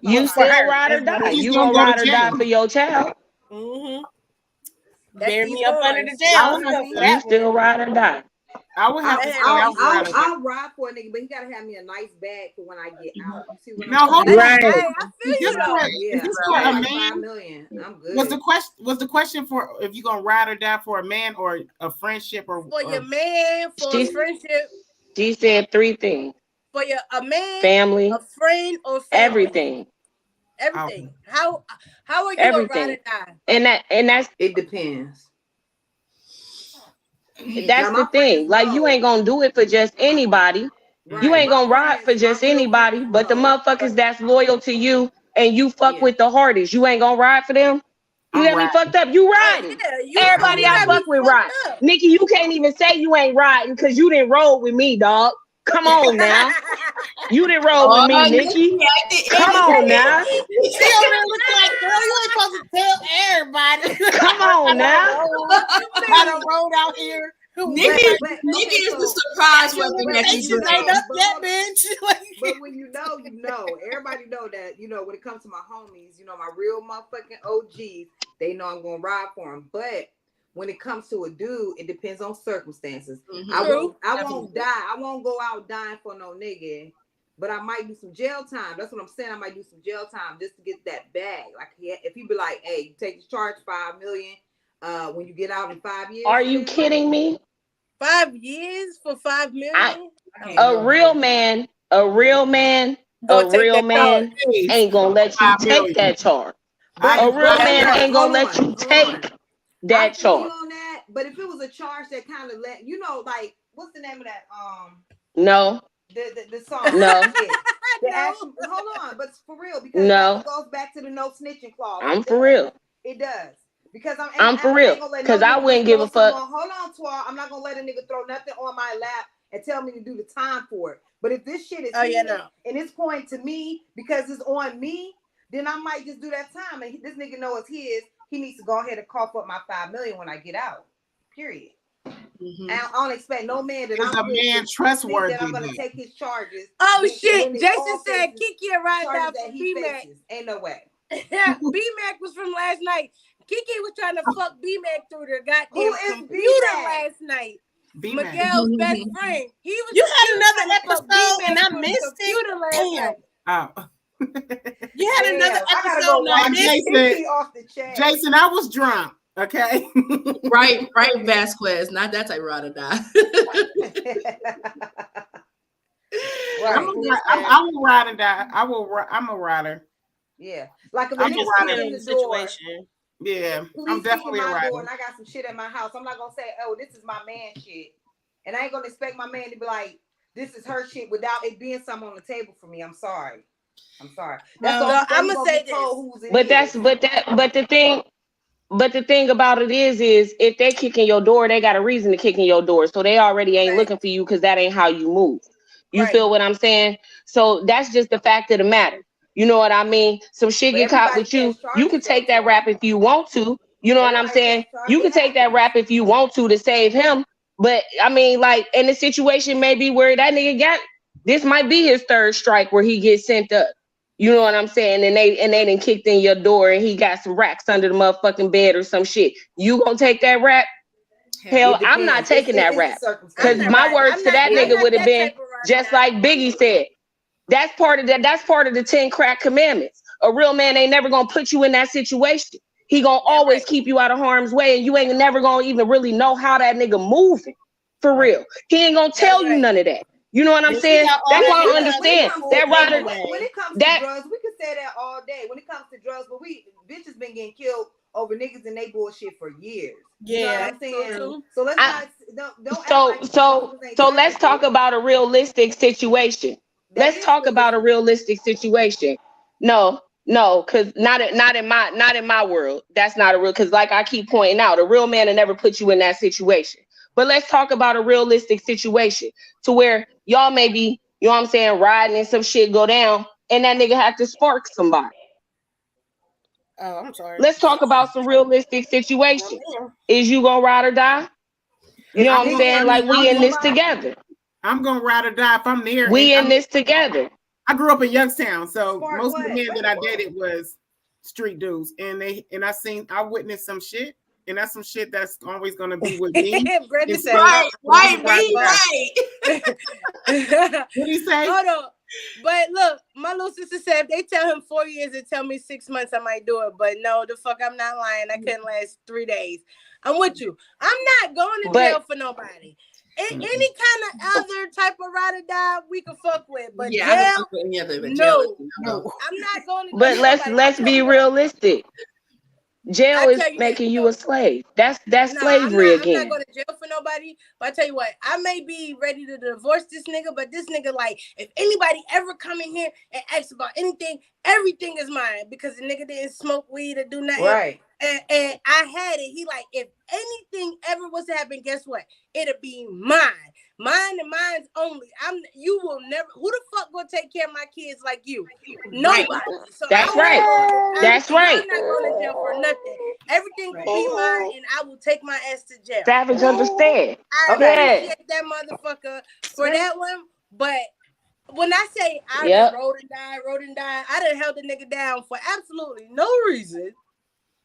You still ride or die? You gonna ride or die for your child? Mm-hmm. That's Bury these me up under boys. the jail. You still ride or die? I would have to say I would rather. I'll ride for a nigga, but he gotta have me a nice bag for when I get out. You see what Now, I'm hold saying? on. Right. Hey, I feel you This though. part- Yeah, this bro, part a like man- 5 million. I'm good. Was the question for if you gonna ride or die for a man or a friendship or For your man, for a She's- friendship, She said 3 things: for a man, family, a friend, or family. everything. Everything. How are you Everything. gonna ride or die? And that's It depends. Now, the thing. Like, you ain't gonna do it for just anybody. Right. You ain't My gonna ride friends- for just my real anybody, friends but the know. motherfuckers that's loyal to you and you fuck Yeah. with the hardest, you ain't gonna ride for them. You I'm got me riding. fucked up. You riding. Yeah, you Everybody I got me fuck with fucked ride. up. Nikki, you can't even say you ain't riding because you didn't roll with me, dog. Come on now. You didn't roll with me, Nikki. Come on now. She over there looking like, girl, you ain't supposed to tell everybody. Come on now. I done rolled out here. Nikki is the surprise weapon that you Ain't bring. up that bitch. But when you know, everybody know that, when it comes to my homies, my real motherfucking OGs, they know I'm gonna ride for them. But when it comes to a dude, it depends on circumstances. Mhm. I won't Definitely. die. I won't go out dying for no nigga. But I might do some jail time. That's what I'm saying. I might do some jail time just to get that bag. Like, if he be like, hey, you take the charge $5 million when you get out in 5 years. Are you kidding me? 5 years for $5 million? A real man ain't gonna let you $5 take million. that charge. I A just real got man that. ain't gonna let you take that I feel you charge. on that, but if it was a charge that kind of like what's the name of that No, the song? No. The actual, hold on, but it's for real because No. that goes back to the no snitching clause. I'm It for does. real. It does. Because I'm for real. Because I wouldn't give a fuck. Hold on, Twa. I'm not gonna let a nigga throw nothing on my lap and tell me to do the time for it. But if this shit is and it's pointing to me because it's on me, then I might just do that time. And this nigga know it's his. He needs to go ahead and cough up my $5 million when I get out. Period. Mm-hmm. And I don't expect no man that Is I'm a man trustworthy? that I'm gonna take his charges. Oh when shit! it's Jason all said faces, Kiki a ride charges down that for he B-Mac. faces. Ain't no way. B-Mac was from last night. Kiki was trying to fuck B-Mac through the goddamn Who is computer B-Mac? last night. B-Mac. Miguel's best friend. He was. You had he was another trying to fuck episode B-Mac and I through the missed it? computer last Damn. night. Oh. You had another I gotta episode go on watch this. Kiki off the chat. Jason, I was drunk. Okay. Right, Vasquez. Not that type of ride or die. Right. I will ride and die. I'm a rider. Yeah. Like if a I'm a nigga rider. sit in the door, Yeah, police I'm definitely a my rider. door and I got some shit at my house. I'm not gonna say, oh, this is my man shit. And I ain't gonna expect my man to be like, this is her shit without it being something on the table for me. I'm sorry. That's all I'm gonna say this. But the thing about it is if they kick in your door, they got a reason to kick in your door. So they already ain't looking for you because that ain't how you move. You feel what I'm saying? So that's just the fact of the matter. You know what I mean? Some shit get caught with you. You can take that rap if you want to. You know what I'm saying? You can take that rap if you want to save him. But I mean, like, and the situation may be where that nigga got, this might be his third strike where he gets sent up. You know what I'm saying? And they done kicked in your door and he got some racks under the motherfucking bed or some shit. You gonna take that rap? Hell, I'm not taking that rap. Because my words to that nigga would have been just like Biggie said. That's part of the 10 crack commandments. A real man ain't never gonna put you in that situation. He gonna always keep you out of harm's way, and you ain't never gonna even really know how that nigga moving. For real. He ain't gonna tell you none of that. You know what I'm saying? That's why I understand. That rider. When it comes to drugs, we can say that all day. When it comes to drugs, but bitches been getting killed over niggas and they bullshit for years. You know what I'm saying? So let's So let's talk about a realistic situation. Let's talk about a realistic situation. No, because not in my world. That's not a real, because like I keep pointing out, a real man will never put you in that situation. But let's talk about a realistic situation to where y'all may be, you know what I'm saying, riding and some shit go down and that nigga have to spark somebody. Oh, I'm sorry. Let's talk about some realistic situations. Is you gonna ride or die? You know what I'm saying? Like, we in this together. I'm gonna ride or die if I'm there. We in this together. I grew up in Youngstown, so most of the men that I dated was street dudes, and I witnessed some shit, and that's some shit that's always gonna be with me. Right. What do you say? Hold on. But look, my little sister said if they tell him 4 years and tell me 6 months, I might do it. But no, the fuck, I'm not lying. I couldn't last 3 days. I'm with you. I'm not going to jail for nobody. Any kind of other type of ride or die we can fuck with, but jail, no. I'm not going to. But let's be realistic. Jail is making you a slave. That's slavery again. I'm not going to jail for nobody. But I tell you what, I may be ready to divorce this nigga, but this nigga, like, if anybody ever come in here and asks about anything, everything is mine because the nigga didn't smoke weed or do nothing. Right. And I had it. He like, if anything ever was to happen, guess what? It'll be mine. Mine and mine's only. You will never. Who the fuck gonna take care of my kids like you? Nobody. So That's right. That's right. I'm not going to jail for nothing. Everything will be mine, and I will take my ass to jail. Savage understand. I appreciate that motherfucker for that one, but when I say I done rode and died, I done held the nigga down for absolutely no reason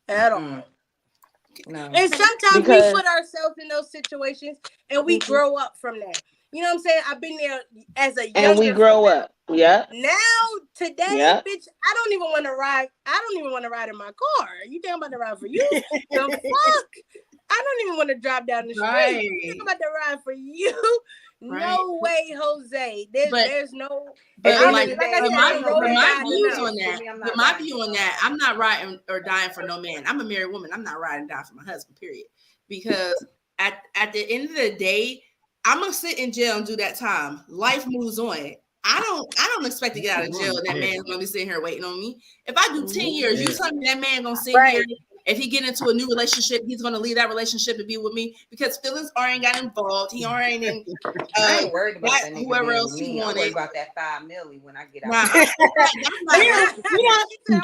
at all. No. And sometimes we put ourselves in those situations and we grow up from that. You know what I'm saying? I've been there as a younger. And we grow up. Yeah. Now today, bitch, I don't even want to ride. I don't even want to ride in my car. You think I'm about to ride for you? The fuck? I don't even want to drive down the street. You think I'm about to ride for you? No way, Jose. There's no. But my view on that, I'm not riding or dying for no man. I'm a married woman. I'm not riding or dying for my husband. Period. Because at the end of the day, I'm gonna sit in jail and do that time. Life moves on. I don't expect to get out of jail. That man's gonna be sitting here waiting on me. If I do 10 years, you tell me that man gonna sit here. If he get into a new relationship, he's gonna leave that relationship and be with me because feelings already got involved. He already in I ain't worried about that whoever else he wanted. I'm worried about that $5 million when I get out.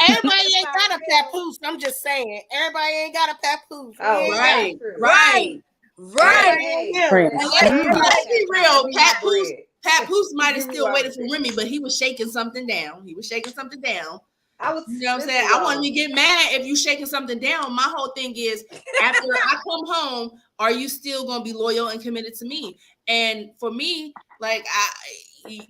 Everybody ain't got a papoose. I'm just saying, everybody ain't got a papoose. Oh, right. Let's be real. Papoose might have still waited for Remy, but he was shaking something down. You know what I'm saying? I want to get mad if you shaking something down. My whole thing is after I come home, are you still gonna be loyal and committed to me? And for me, like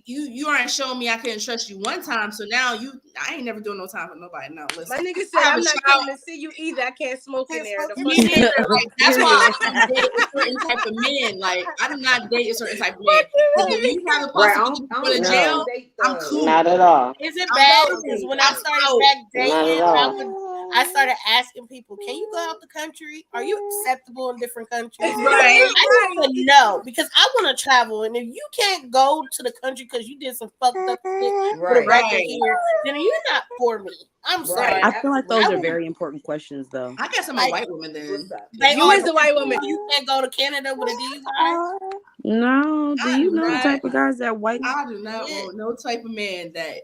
you aren't showing me I couldn't trust you one time, so now I ain't never doing no time for nobody. No, listen. My nigga said I'm not coming to see you either. I can't smoke in there. That's why I date a certain type of men. Like I do not date a certain type of man. If you have a possibility to go to jail, I'm cool. Not at all. Is it bad? Because when I started back dating, I started asking people, can you go out the country? Are you acceptable in different countries? Right. I want to know because I want to travel. And if you can't go to the country because you did some fucked up shit with a record here, then you're not for me. I'm sorry. I feel like those are very important questions, though. I guess I'm a white woman then. You is a white woman. You can't go to Canada with a DUI. No, do you know the type of guys that white? I do not want no type of man that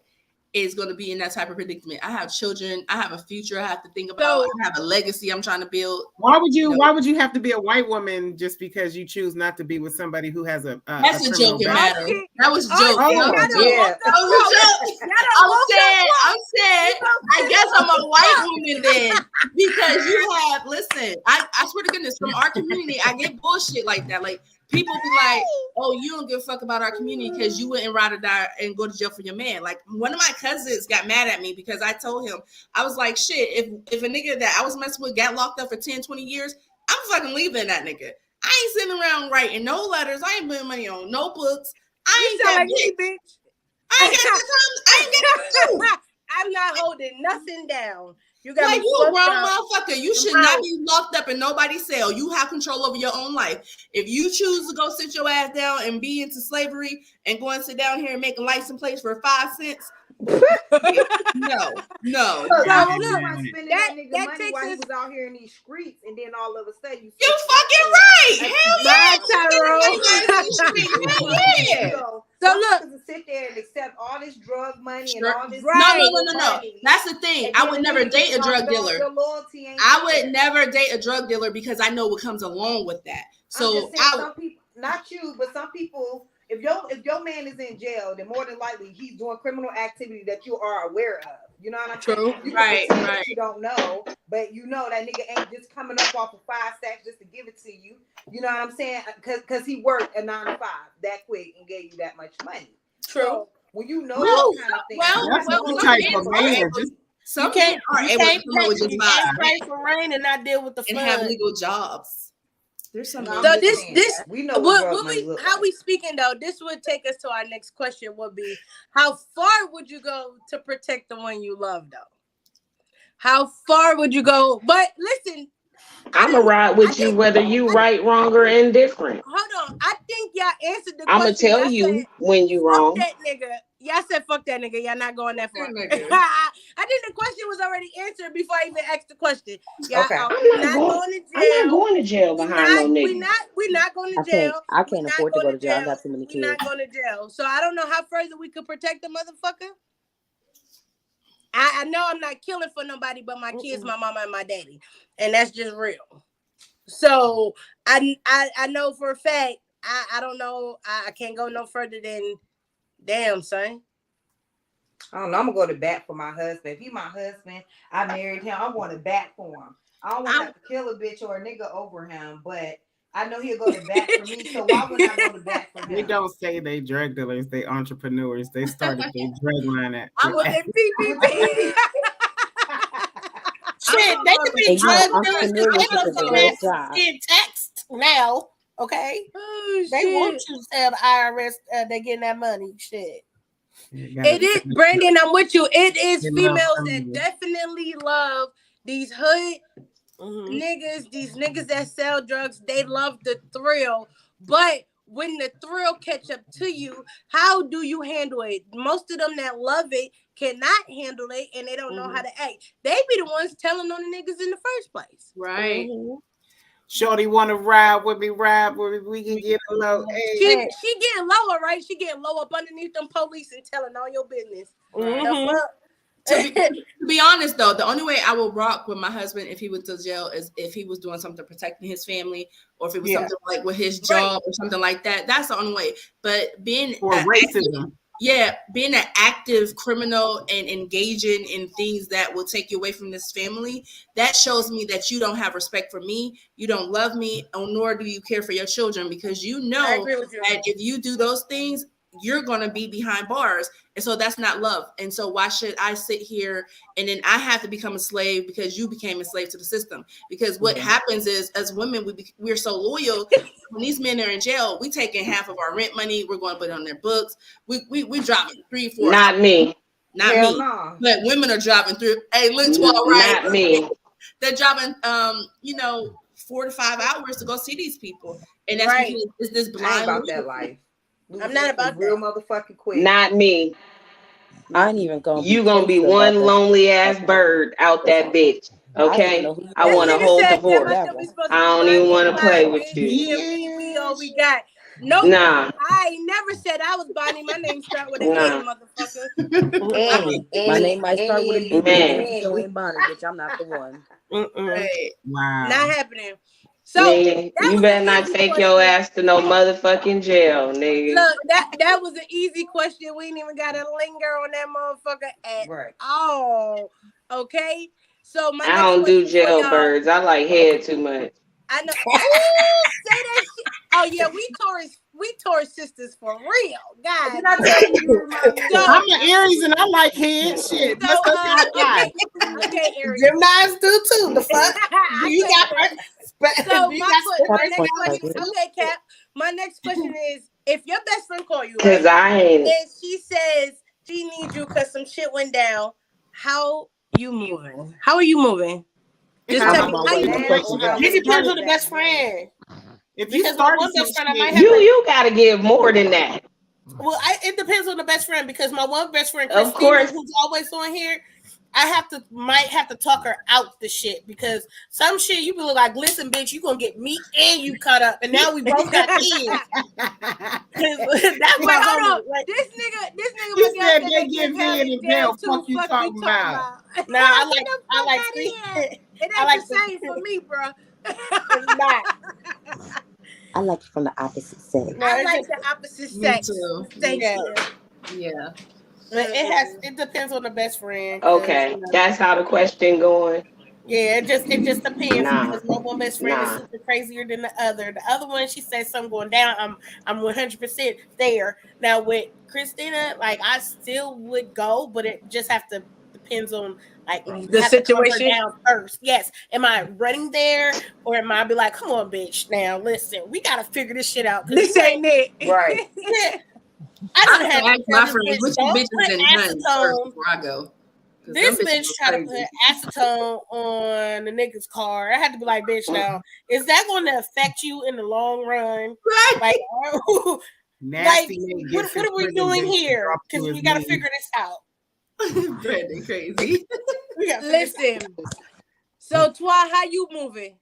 is going to be in that type of predicament. I have children. I have a future I have to think about. I have a legacy I'm trying to build. Why would you have to be a white woman just because you choose not to be with somebody who has a that's a joking matter. That was a joke. Yeah. That was a joke. I'm saying, I guess I'm a white woman then because you have, listen, I swear to goodness, from our community, I get bullshit like that. Like, people be like, oh, you don't give a fuck about our community because you wouldn't ride or die and go to jail for your man. Like, one of my cousins got mad at me because I told him, I was like, shit, if a nigga that I was messing with got locked up for 10, 20 years, I'm fucking leaving that nigga. I ain't sitting around writing no letters. I ain't putting money on no books. I ain't got bitch. I ain't got the time. I'm not holding nothing down. You got like you a grown motherfucker. You should not be locked up in nobody's cell. You have control over your own life. If you choose to go sit your ass down and be into slavery and go and sit down here and make a license plate for 5 cents, no. That takes us out here in these streets, and then all of a sudden you fucking right. Hell yeah. So look, to sit there and accept all this drug money and all this. No. That's the thing. I would never date a drug dealer. I would never date a drug dealer because I know what comes along with that. So some people, not you, but some people. If your man is in jail, then more than likely he's doing criminal activity that you are aware of. You know what I'm saying? You right. You don't know, but you know that nigga ain't just coming up off of 5 stacks just to give it to you. You know what I'm saying? Because he worked a 9 to 5 that quick and gave you that much money. True. So, when you know that kind of thing, some people are able to come up with just pray for rain and not deal with the flood and have legal jobs. There's some. So this we know how we speaking though. This would take us to our next question. Would be how far would you go to protect the one you love though? How far would you go? But listen, I'ma ride with you whether you right, wrong, or indifferent. Hold on, I think y'all answered the question. I'ma tell you when you wrong. That nigga. Y'all said fuck that nigga. Y'all not going that far. I think the question was already answered before I even asked the question. Y'all, okay. I'm not going to jail behind no nigga. We're not going to jail. I can't afford to go to jail. I got too many kids. We're not going to jail. So I don't know how further we could protect the motherfucker. I know I'm not killing for nobody but my kids, my mama, and my daddy. And that's just real. So I know for a fact, I don't know. I can't go no further than damn, son. I don't know. I'm gonna go to bat for my husband. If he my husband, I married him. I'm going to bat for him. I don't want to have to kill a bitch or a nigga over him, but I know he'll go to bat for me. So why would I go to bat for him? They don't say they drug dealers. They entrepreneurs. They started their drug line at. I'm with PPP. Shit, they could be drug dealers in text now. Okay, they want you to tell the IRS they're getting that money. Shit. It is, Brandon. I'm with you. It is females that definitely love these hood niggas. These niggas that sell drugs. They love the thrill, but when the thrill catch up to you, how do you handle it? Most of them that love it cannot handle it, and they don't know how to act. They be the ones telling on the niggas in the first place. Right. Shorty want to ride with me, we can get a low. Hey. She getting lower, right? She getting low up underneath them police and telling all your business. To be honest, though, the only way I will rock with my husband if he went to jail is if he was doing something protecting his family, or if it was something like with his job or something like that. That's the only way. But being racism. Being an active criminal and engaging in things that will take you away from this family, that shows me that you don't have respect for me, you don't love me, nor do you care for your children, because you know that if you do those things, you're going to be behind bars. And so that's not love. And so why should I sit here and then I have to become a slave because you became a slave to the system? Because what happens is, as women, we're so loyal. When these men are in jail, we taking half of our rent money. We're going to put it on their books. We dropping 3-4. Not me. Not Hell me. no. But women are driving through. Hey, look, Twa, right? Not me. They're driving 4 to 5 hours to go see these people. And that's Right. because it's this I ain't blind about that loyalty. life. I'm not about real that. motherfucking quick. Not me. I ain't even gonna You be gonna be close about one that. lonely ass bird out that bitch. I don't even Okay? know who you I This want to nigga hold the said, damn, fort. I that thought we one. supposed I to be don't even Bonnie want and to play Clyde, with bitch. you. Here we all we got. Nope. Nah. I ain't never said I was Bonnie. My name start with an Nah. N, motherfucker. My name might start with a B, but Man. you still ain't Bonnie, bitch. I'm not the one. Right. Wow. Not happening. So Nigga, that you was better an not easy take your question. ass to no motherfucking jail, nigga. Look, that was an easy question. We ain't even gotta linger on that motherfucker at Right. all. Okay. So my I next don't do question for y'all. jailbirds. I like head too much. I know. Ooh, say that shit. Oh yeah, we Taurus sisters for real. God. Did I tell you you remind me? So, I'm an Aries and I like head shit. so Let's go high five. okay, Aries. Gemini's do too. The fuck? I You can't got do her. it. So You my got my That's next one question. target. Okay, Cap. My next question is: if your best friend call you, Cause right, I ain't. and she says she needs you because some shit went down, how you moving? How are you moving? Just How tell me about how what you the moving. question? Or how It we depends do on the that best now? friend. If you Because my started one some best friend, I might shit, have to. You gotta give more than that. Well, it depends on the best friend because my one best friend, Of Christina, course. who's always on here, might have to talk her out the shit because some shit you be like, listen, bitch, you gonna get me and you cut up, and now we both got kids. That's Wait, my hold homie. on. Like, This nigga he Miguel said said they they get give hell head in in jail jail. too. Fuck you talking about? nah, I like It I ain't like the same for me, bro. It's not. I like it from the opposite sex. No, I it's like just the opposite Me sex. too. Thank yeah. you. Yeah. But it depends on the best friend. 'Cause, Okay. That's how the question going. yeah, it just depends Nah. because my one best friend is Nah. super crazier than the other. The other one, she says something going down. I'm 100% there. Now with Christina, like I still would go, but it just have to depends on like The have to calm her situation. down first. Yes, am I running there or am I be like, come on, bitch? Now listen, we gotta figure this shit out. 'Cause This you ain't it. Right. Yeah, I I done have had to to ask tell my this friends bitch, which don't bitches put and guns first acetone. before I go. 'Cause This them bitches bitch are tried to put crazy. acetone on the nigga's car. I had to be like, bitch, now is that going to affect you in the long run? Like, Nasty like nigga what gets are his we prison doing date here? dropped to Because his we got to knees. figure this out. Brandon crazy. We got to figure this out. Listen. So Twa, how you moving?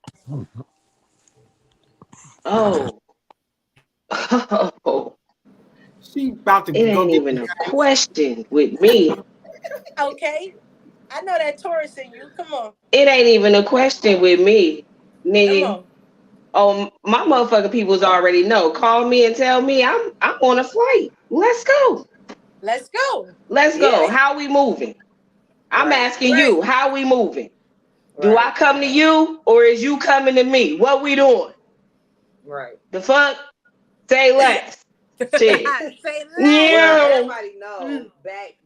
Oh. Oh. She about to It go ain't get even a question with me. Okay. I know that Taurus in you. Come on. It ain't even a question with me, Come nigga. on. Oh, my motherfucking peoples already know. Call me and tell me I'm on a flight. Let's go. Let's go. Let's go. Yeah. How we moving? I'm Right. asking you, how we moving? Do Right. I come to you or is you coming to me? What we doing? Right. The fuck? Say less. Shit. Say Well, Yeah. everybody know back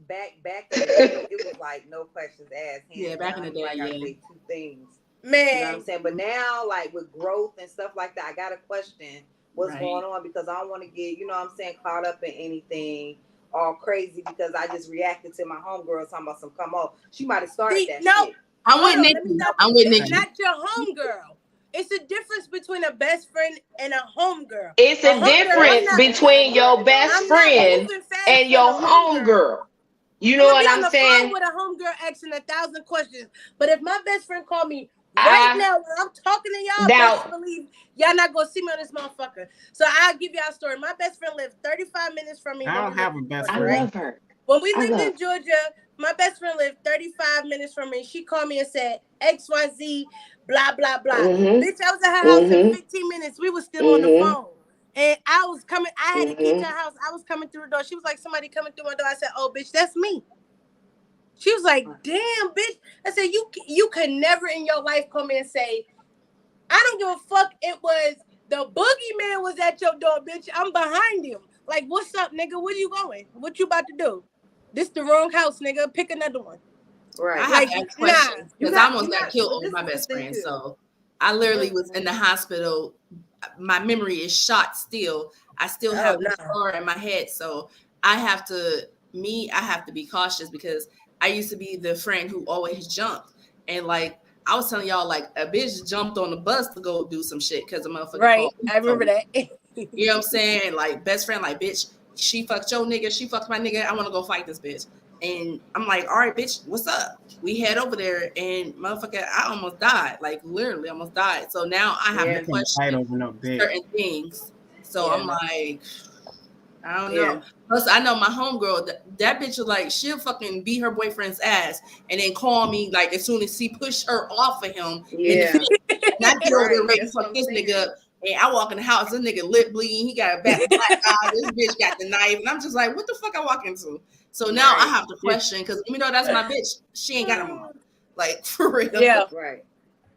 in the day, it was like no questions asked. Yeah, back in the day, like I yeah. say two things. Man. You know what I'm saying? But now, like with growth and stuff like that, I got a question what's Right. going on because I don't want to get, you know what I'm saying, caught up in anything all crazy because I just reacted to my homegirl talking about some come on. She might have started that shit. I'm with Hold on, let me Nikki. stop I'm you. with It's Nikki. not your homegirl. It's a difference between a best friend and a homegirl. It's a difference between your best friend and your homegirl. You know what I'm on the saying? phone with a homegirl asking 1,000 questions. But if my best friend called me right now when I'm talking to y'all, now- best believe y'all not gonna see me on this motherfucker. So I'll give y'all a story. My best friend lived 35 minutes from me. I don't have a best friend. I love her. When we I lived love in Georgia, my best friend lived 35 minutes from me. She called me and said, XYZ, blah, blah, blah. Mhm. Bitch, I was at her house in Mhm. 15 minutes. We was still on the Mhm. phone. And I was coming, I had a key to Mhm. her house. I was coming through the door. She was like, somebody coming through my door. I said, oh, bitch, that's me. She was like, damn, bitch. I said, you could never in your life come in and say, I don't give a fuck. It was the boogeyman was at your door, bitch. I'm behind him. Like, what's up, nigga? Where you going? What you about to do? This the wrong house, nigga. Pick another one. Right. I have Like, to ask nah. questions because I almost got killed but over this my is the best thing, friend. too. So I literally was in the hospital. My memory is shot still. I still have the scar in my head. So I have to me, I have to be cautious because I used to be the friend who always jumped. And like I was telling y'all, like a bitch jumped on the bus to go do some shit because a motherfucker Right. called me. I remember that. You know what I'm saying? Like best friend, like bitch, she fucked your nigga, she fucked my nigga. I want to go fight this bitch. And I'm like, all right, bitch, what's up? We head over there, and motherfucker, I almost died, like literally almost died. So now I have to question certain things. So I'm like, I don't know. Plus, I know my homegirl, that bitch was like, she'll fucking beat her boyfriend's ass and then call me like as soon as he pushed her off of him. Yeah. And I get over there ready to fuck this nigga up. And I walk in the house, this nigga lip bleeding, he got a black eye, this bitch got the knife, and I'm just like, what the fuck I walk into? So now I have to question, because even though that's my bitch, she ain't got him on. Like, for real. Yeah. Right.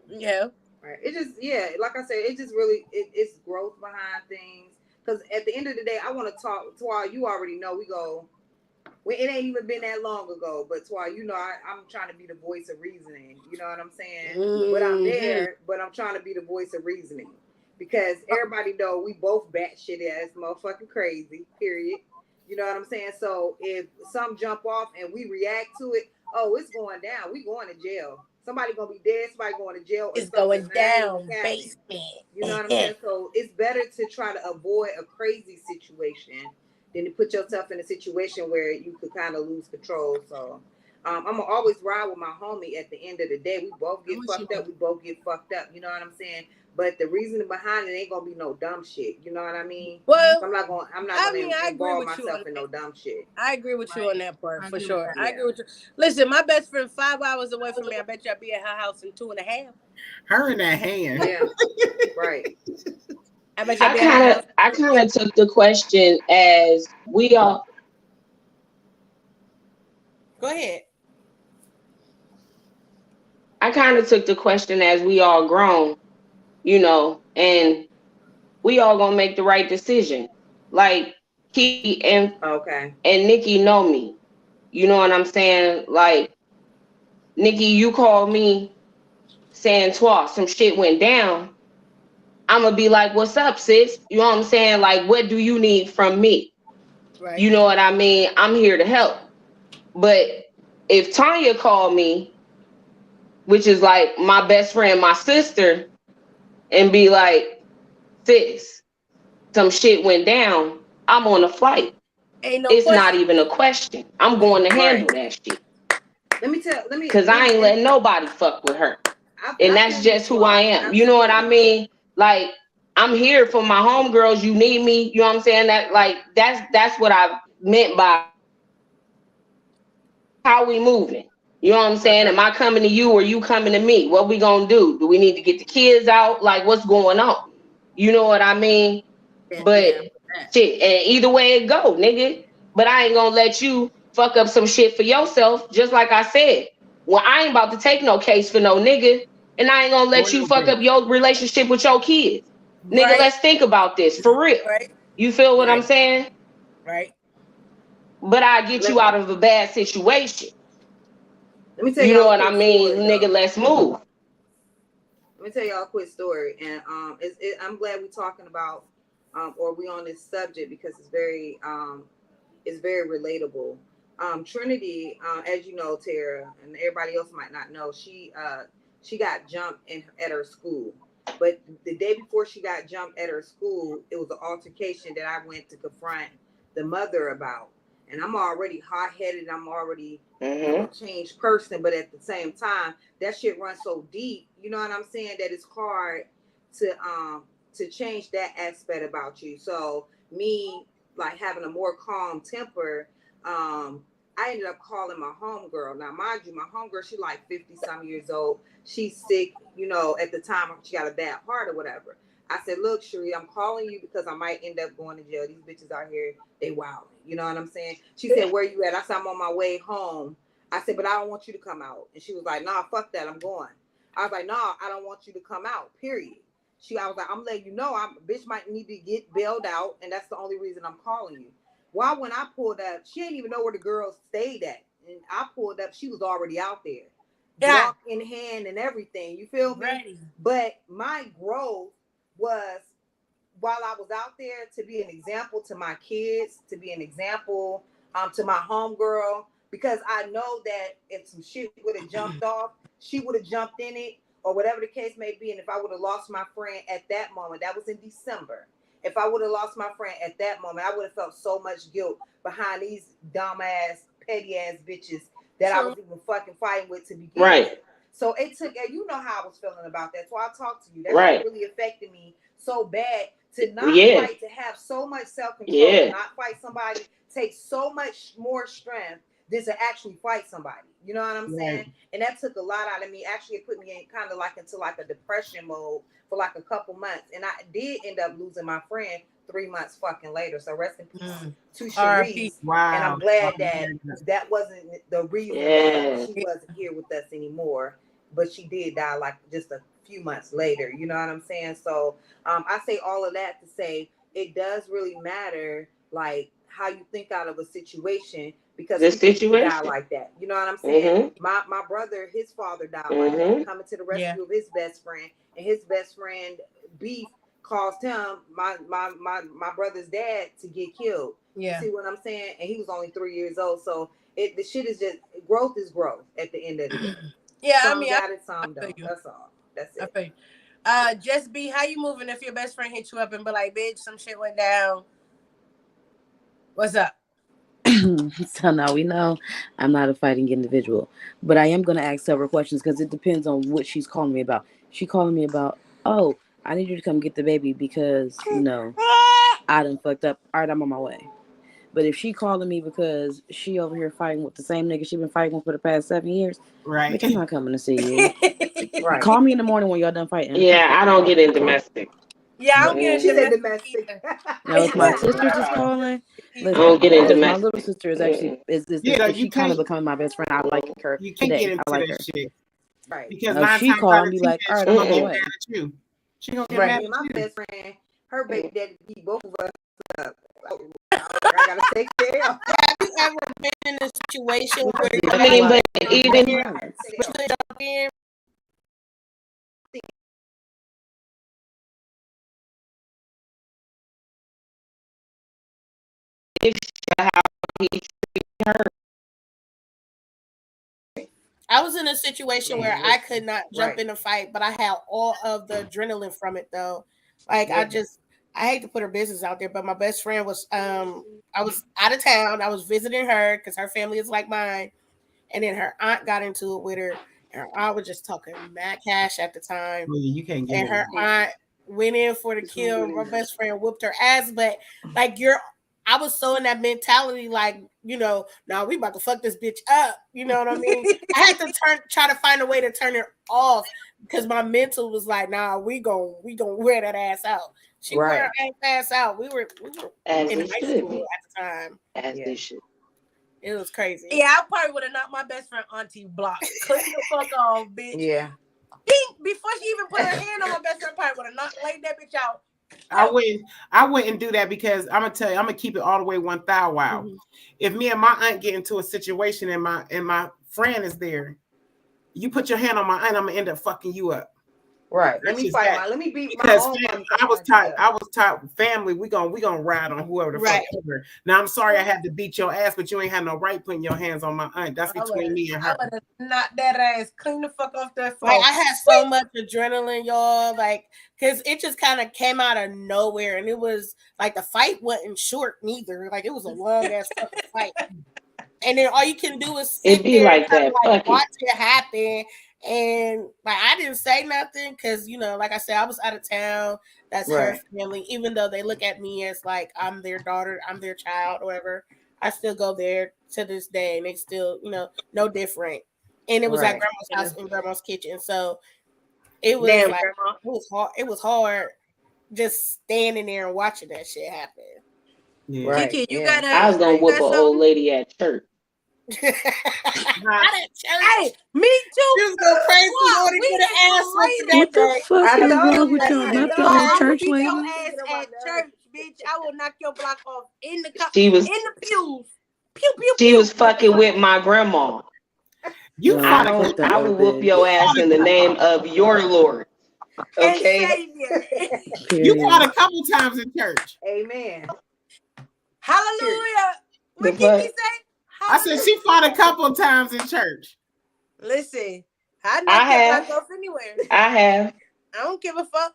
Yeah. Right. It just, like I said, it just really, it's growth behind things. Because at the end of the day, I want to talk, Twa, you already know, it ain't even been that long ago, but Twa, you know, I'm trying to be the voice of reasoning. You know what I'm saying? Mm-hmm. But I'm there, but I'm trying to be the voice of reasoning. Because everybody know we both batshit ass motherfucking crazy, period. You know what I'm saying? So if some jump off and we react to it, oh, it's going down. We going to jail. Somebody gonna be dead. Somebody going to jail. It's going down, basement. You know what I'm saying? So it's better to try to avoid a crazy situation than to put yourself in a situation where you could kind of lose control. So I'm gonna always ride with my homie. At the end of the day, we both get fucked up. We both get fucked up. You know what I'm saying? But the reasoning behind it ain't gonna be no dumb shit. You know what I mean? Well, I'm not gonna involve myself in no dumb shit. I agree with you on that part for sure. I agree with you. Listen, my best friend 5 hours away from me. I bet you I'll be at her house in 2.5. Her in that hand. Yeah. Right. I bet you I kind of took the question as we all. Go ahead. I kind of took the question as we all grown, you know, and we all gonna make the right decision. Like Key and Nikki know me. You know what I'm saying? Like, Nikki, you called me saying Twa, some shit went down. I'm gonna be like, what's up, sis? You know what I'm saying? Like, what do you need from me? Right. You know what I mean? I'm here to help. But if Tanya called me, which is like my best friend, my sister, and be like, sis, some shit went down, I'm on a flight. Ain't no it's question. not even a question. I'm going to handle that shit. Because I ain't letting nobody fuck with her. And that's just who I am. You know what I mean? Like, I'm here for my homegirls. You need me. You know what I'm saying? That, like, that's what I meant by how we moving. You know what I'm saying? Am I coming to you or you coming to me? What we gonna do? Do we need to get the kids out? Like, what's going on? You know what I mean? But shit, and either way it go, nigga. But I ain't gonna let you fuck up some shit for yourself. Just like I said, well, I ain't about to take no case for no nigga, and I ain't gonna let you fuck up your relationship with your kids. Nigga, let's think about this for real. Right. You feel what I'm saying? Right. But I get you out of a bad situation. Let me tell you y'all know what a I quick mean, story, nigga. Let's move. Let me tell y'all a quick story, and I'm glad we're talking about or we on this subject because it's very relatable. Trinity, as you know, Tara, and everybody else might not know, she got jumped at her school. But the day before she got jumped at her school, it was an altercation that I went to confront the mother about. And I'm already hot-headed. I'm already a changed person. But at the same time, that shit runs so deep, you know what I'm saying, that it's hard to change that aspect about you. So me, like, having a more calm temper, I ended up calling my homegirl. Now, mind you, my homegirl, she like 50-some years old. She's sick, you know, at the time she got a bad heart or whatever. I said, look, Cherie, I'm calling you because I might end up going to jail. These bitches out here, they wilding. You know what I'm saying? She said, where you at? I said, I'm on my way home. I said, but I don't want you to come out. And she was like, nah, fuck that. I'm going. I was like, nah, I don't want you to come out, period. I was like, I'm letting you know, bitch might need to get bailed out. And that's the only reason I'm calling you. Why, when I pulled up, she didn't even know where the girls stayed at. And I pulled up, she was already out there. Yeah. Block in hand and everything. You feel me? Ready. But my growth was, while I was out there, to be an example to my kids, to be an example to my homegirl, because I know that if some shit would have jumped off, she would have jumped in it, or whatever the case may be. And if I would have lost my friend at that moment, that was in December. If I would have lost my friend at that moment, I would have felt so much guilt behind these dumbass, petty ass bitches that I was even fucking fighting with to begin with. So it took, you know how I was feeling about that. So I talked to you. That really affected me so bad to not fight, to have so much self-control, not fight somebody, takes so much more strength than to actually fight somebody. You know what I'm saying? And that took a lot out of me. Actually, it put me in kind of like into like a depression mode for like a couple months. And I did end up losing my friend 3 months fucking later. So rest in peace to Sharice. Wow. And I'm glad that that wasn't the reason that she wasn't here with us anymore. But she did die like just a few months later. You know what I'm saying? So I say all of that to say it does really matter, like how you think out of a situation, because the situation die like that. You know what I'm saying? My brother, his father died like that, coming to the rescue of his best friend, and his best friend beef caused him, my brother's dad, to get killed. You see what I'm saying? And he was only 3 years old. So the shit is just, growth is growth at the end of the day. I some mean, got it, some don't. That's all. That's it. I feel you. Just be, how you moving if your best friend hit you up and be like, bitch, some shit went down? What's up? So now we know I'm not a fighting individual, but I am going to ask several questions because it depends on what she's calling me about. She calling me about, oh, I need you to come get the baby because, you know, I done fucked up. All right, I'm on my way. But if she calling me because she over here fighting with the same nigga she been fighting with for the past 7 years, bitch, I'm not coming to see you. Call me in the morning when y'all done fighting. Yeah, I don't get in domestic. Yeah, I don't get in domestic. Now, if my sisters is calling, listen, I don't get in because my domestic. little sister is actually she kind of becoming my best friend. I like her You can't today. get into I like that her. shit. Right. Because now, she call and be like, all right, I'm on my way. She gonna get mad at my you. best friend, her baby daddy beat both of us up. I gotta take care of. Have you ever been in a situation where I mean, but even if how he treated her. I was in a situation where I could not jump in a fight, but I had all of the adrenaline from it though. Like I hate to put her business out there, but my best friend was I was out of town. I was visiting her because her family is like mine. And then her aunt got into it with her. And her aunt was just talking mad cash at the time. You can't get and her aunt went in for the kill. My best friend whooped her ass. But like I was so in that mentality, like, you know, now we about to fuck this bitch up. You know what I mean? I had to try to find a way to turn it off because my mental was like, nah, we gon' wear that ass out. She wore her ass out. We were in high school at the time. As they should. It was crazy. Yeah, I probably would have knocked my best friend auntie block. Clean the fuck off, bitch. Yeah. Before she even put her hand on my best friend, probably would have laid that bitch out. I wouldn't do that because I'm gonna tell you, I'm gonna keep it all the way 1,000 wow. If me and my aunt get into a situation and my friend is there, you put your hand on my aunt, I'm gonna end up fucking you up. Right. Let me beat because my own. I was taught family, we gonna ride on whoever the fuck ever. Now I'm sorry I had to beat your ass, but you ain't had no right putting your hands on my aunt. That's between me and her. I would have knocked that ass clean the fuck off that floor. Like I had so much adrenaline, y'all, like because it just kind of came out of nowhere, and it was like the fight wasn't short neither. Like it was a long ass fucking fight, and then all you can do is sit there like and that. watch it happen. And like I didn't say nothing because, you know, like I said, I was out of town. That's her family. Even though they look at me as like I'm their daughter, I'm their child, or whatever, I still go there to this day, and they still, you know, no different. And it was at grandma's house in grandma's kitchen, so it was it was hard. It was hard just standing there and watching that shit happen. Yeah. Kiki, I was gonna whoop an old lady at church. Hey, me too. She was going crazy in order to get an ass What the fuck is wrong with y'all? Not the old church lady. Your ass at church, bitch. I will knock your block off in the in the pews. Pew pew. She was fucking with my grandma. I will whoop your ass in the name of your Lord. Okay. You fought a couple times in church. Amen. Hallelujah. What The Kiki fuck? say? I said she fought a couple of times in church. Listen, I I not get have. myself anywhere. I have. I don't give a fuck.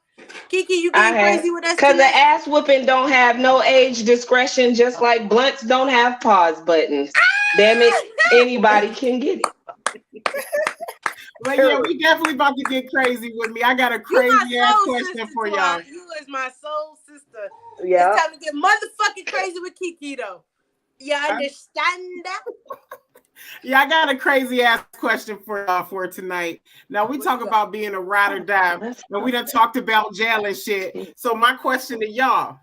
Kiki, you I getting have. crazy with us Cause the tonight? ass whooping don't have no age discretion, just like blunts don't have pause buttons. Damn it, anybody can get it. But yeah, we definitely about to get crazy with me. I got a crazy ass question for y'all. You is my soul sister. Yeah. It's time to get motherfucking crazy with Kiki though. You understand that? Yeah, I got a crazy ass question for y'all for tonight. Now we talk about being a ride or die, and we done talked about jail and shit. So my question to y'all: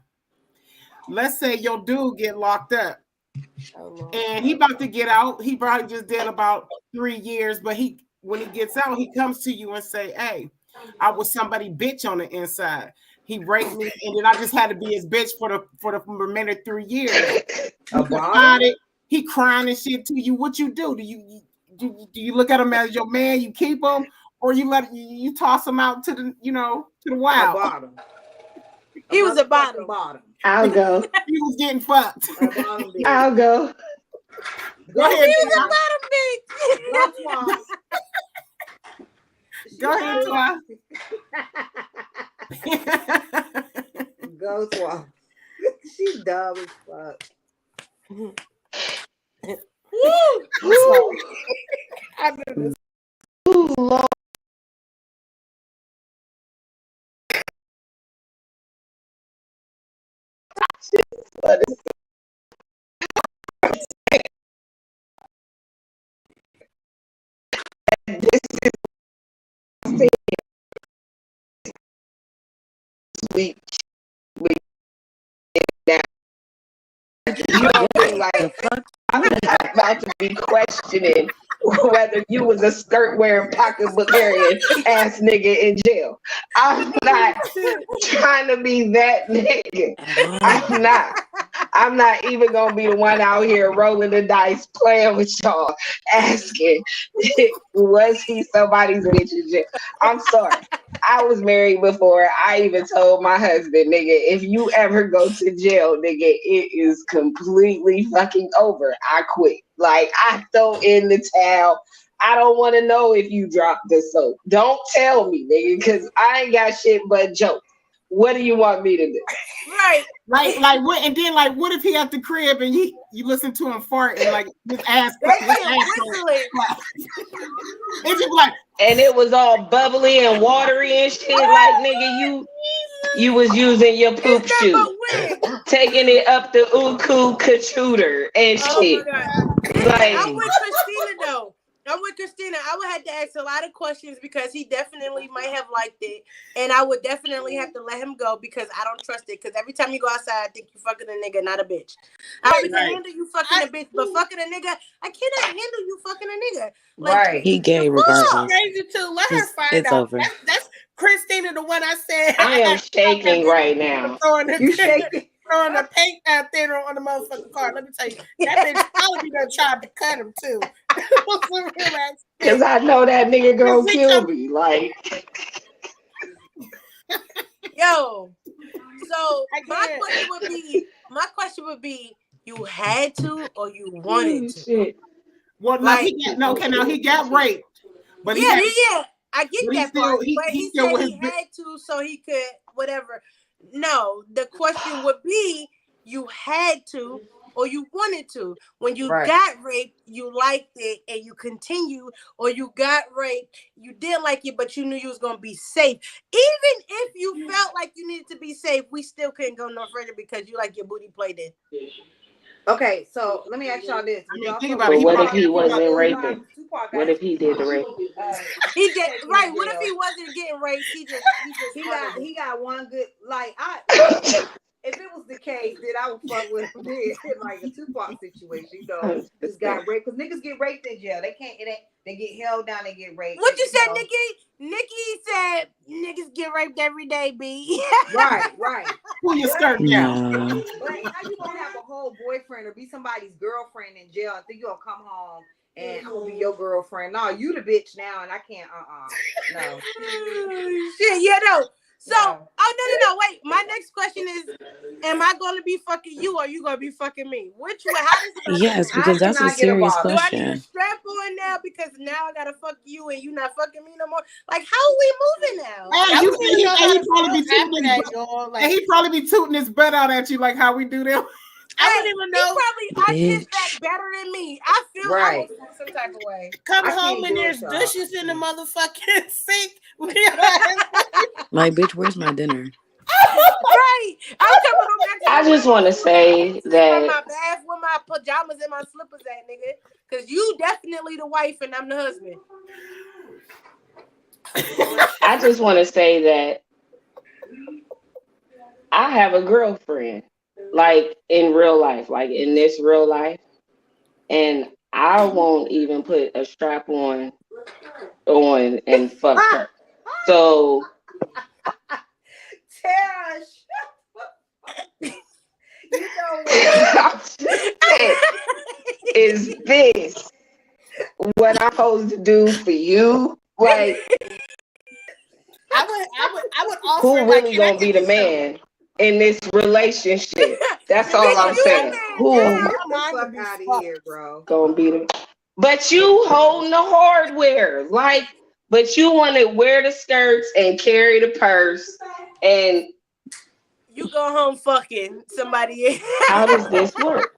let's say your dude get locked up, and he about to get out. He probably just did about 3 years, but when he gets out, he comes to you and say, "Hey, I was somebody bitch on the inside. He raped me, and then I just had to be his bitch for the remaining 3 years." He crying and shit to you. What you do? Do you look at him as your man? You keep him, or you toss him out to the to the wild? Bottom. He was a bottom. I'll go. He was getting fucked. I'll go. Go ahead. He was a bottom bitch. Go ahead, Twa. Go Twa. She's dumb as fuck. Ooh, Lord. This is we now. You know, like I'm not about to be questioning whether you was a skirt wearing pocketbook carrying ass nigga in jail. I'm not trying to be that nigga. I'm not even gonna be the one out here rolling the dice, playing with y'all, asking, was he somebody's bitch in jail? I'm sorry. I was married before. I even told my husband, nigga, if you ever go to jail, nigga, it is completely fucking over. I quit. Like, I throw in the towel. I don't want to know if you dropped the soap. Don't tell me, nigga, because I ain't got shit but jokes. What do you want me to do? Right. Like what? And then what if he at the crib and you listen to him fart and his ass whistling. It's just like, and it was all bubbly and watery and shit. Like, nigga, you was using your poop shoe, taking it up the uku kachuter and shit. Like, I'm with Christina though. I would have to ask a lot of questions because he definitely might have liked it, and I would definitely have to let him go because I don't trust it. Because every time you go outside, I think you fucking a nigga, not a bitch. I can handle you fucking a bitch, but fucking a nigga, I cannot handle you fucking a nigga. Like, He gay regardless. Crazy too. Let her find it's out. Over. That's Christina, the one I said. I am shaking right now. You shaking? Throwing a paint thinner on the motherfucking car. Let me tell you, that bitch probably done tried to cut him too. Because I know that nigga gonna kill me. Like, yo. So my question would be, you had to or you wanted to? Shit. Well, now he got raped, but I get but that part. But he said he had to so he could whatever. No, the question would be, you had to or you wanted to. When you got raped, you liked it and you continue, or you got raped, you didn't like it, but you knew you was gonna be safe. Even if you felt like you needed to be safe, we still couldn't go no further because you like your booty played in. Okay, so let me ask y'all this. What if he wasn't raping? What if he did the rape? He did right. What if he wasn't getting raped? He got one good if it was the case, then I would fuck with him like a Tupac situation, just got raped. Because niggas get raped in jail. They get held down, they get raped. What you said, Nikki? Nikki said niggas get raped every day, B. Right. Pull your skirt down. But how you gonna have a whole boyfriend or be somebody's girlfriend in jail and think you're gonna come home and I'm gonna be your girlfriend? No, you the bitch now and I can't, no. Shit, yeah, no. So, no, wait. My next question is, am I going to be fucking you or you going to be fucking me? Which way? How does it Yes, because that's a serious Do I need a question. strap on now because now I got to fuck you and you not fucking me no more? Like, how are we moving now? And wouldn't even know how to after that, butt- y'all. and Like, he probably be tooting his butt out at you like how we do them. I wouldn't even know. He probably arched his back better than me. I feel I would feel some type of way. Come I home can't and do it, there's y'all. dishes in the motherfucking sink. Like, bitch, where's my dinner? Right. I'm coming home back to I just want to say in that my bath with my pajamas and my slippers at, nigga. Because you definitely the wife and I'm the husband. I just want to say that I have a girlfriend, like in real life, like in this real life, and I won't even put a strap on and fuck her. So Tara, you know is this what I'm supposed to do for you? Like, I would offer. who like, really can I gonna be get the you man in this relationship? That's all I'm saying. Who get the fuck out of here, bro. gonna be the? But you holding the hardware, like, but you want to wear the skirts and carry the purse, and You go home fucking somebody. how does this work?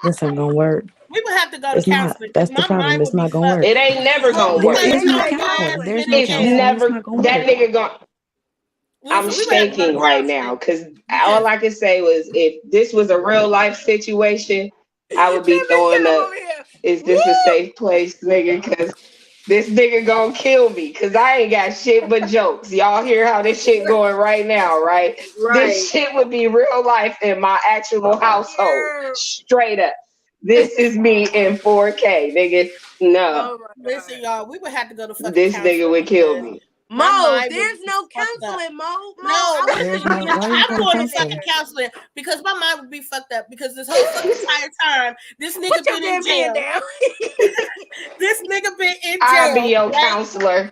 This ain't gonna work. We would have to go to It's not. counseling. That's the My problem. mind It's would be not gonna work. It ain't never gonna There work. is no Like, counseling. There's no It's counseling. It's never not gonna that work. nigga gonna. I'm Listen, we would have to go to shaking right counseling. now because all I could say was if this was a real life situation, I would be throwing up. Is this a safe place, nigga? Because this nigga gonna kill me because I ain't got shit but jokes. Y'all hear how this shit going right now, right? This shit would be real life in my actual household. Straight up. This is me in 4K, nigga. No. Listen, y'all, we would have to go to fucking This counseling nigga would kill because me. Mo, mind there's would be no fucked up. counseling, Mo. No, There's no. Why you I'm going going to to fucking counseling? counseling because my mind would be fucked up because this whole fucking entire time, this nigga Put your been in damn hand jail. down. This nigga been in jail. I'll be your right? counselor.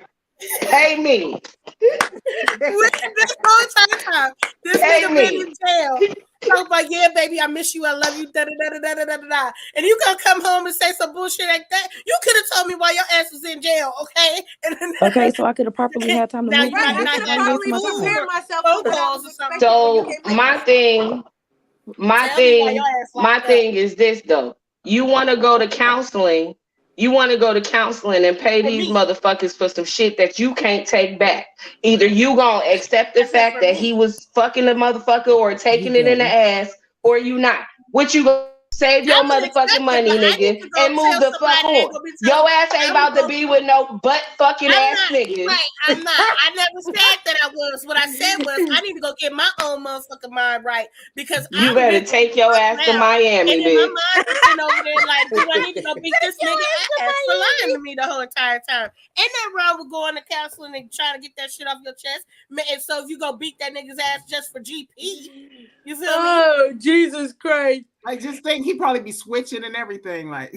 Pay me. This whole entire time, this Pay nigga me. been in jail. So, but yeah, baby, I miss you. I love you. Da da da da da da da. And you gonna come home and say some bullshit like that? You could have told me why your ass was in jail, okay? And then, Okay, so I could have properly had time to now move you on. not This not is had why no you waste my food time. or myself phone for what I calls was or something. So my thing is this though. You want to go to counseling. You want to go to counseling and pay these motherfuckers for some shit that you can't take back. Either you gonna accept the fact that he was fucking the motherfucker or taking it in the ass, or you not. What you gonna save your motherfucking money, nigga, and move the fuck on? Your ass ain't about to be with no butt fucking ass niggas. Right, I'm not. I never said that I was. What I said was I need to go get my own motherfucking mind right because You better take your ass to Miami, and bitch. in my mind is sitting over there like, do I need to go beat this nigga ass for lying to me the whole entire time? Ain't that wrong with going to counseling and trying to get that shit off your chest? And so if you go beat that nigga's ass just for GP, you feel me? Oh, Jesus Christ. I just think he probably be switching and everything. Like,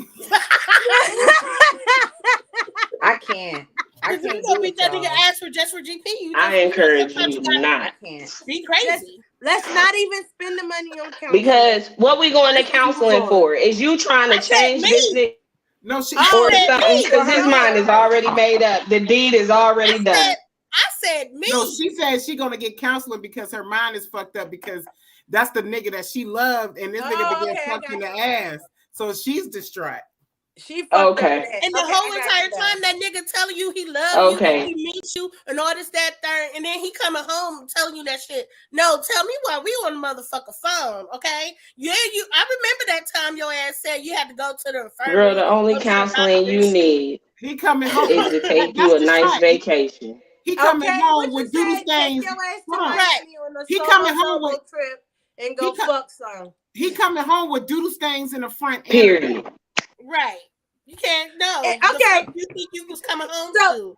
I can't. If you go beat that nigga ass for just for GP, you just, I encourage you gotta not. be crazy. Let's not even spend the money on counseling. Because what we going to counseling for? Is you trying to change this nigga no, she or something? Because his mind is already made up. The deed is already done. I said me. No, she said she gonna get counseling because her mind is fucked up because that's the nigga that she loved, and this nigga began fucked in the ass. So she's distraught. She fucked Okay. up with that. And the Okay, whole I got entire you, time that nigga telling you he loves Okay. you, he meets you, and all this, that, third, and then he coming home telling you that shit. No, tell me why we on the motherfucker phone, okay? Yeah, I remember that time your ass said you had to go to the infirmary. Girl, the only counseling you need He coming home is to take you a nice vacation. He coming Okay, home what with you doodle said, stains. take your ass to Hold on. Miami on a He solo coming home with trip and go fuck some. He coming home with doodle stains in the front. Period. Right. You can't know. Okay. You think you was coming home So- to?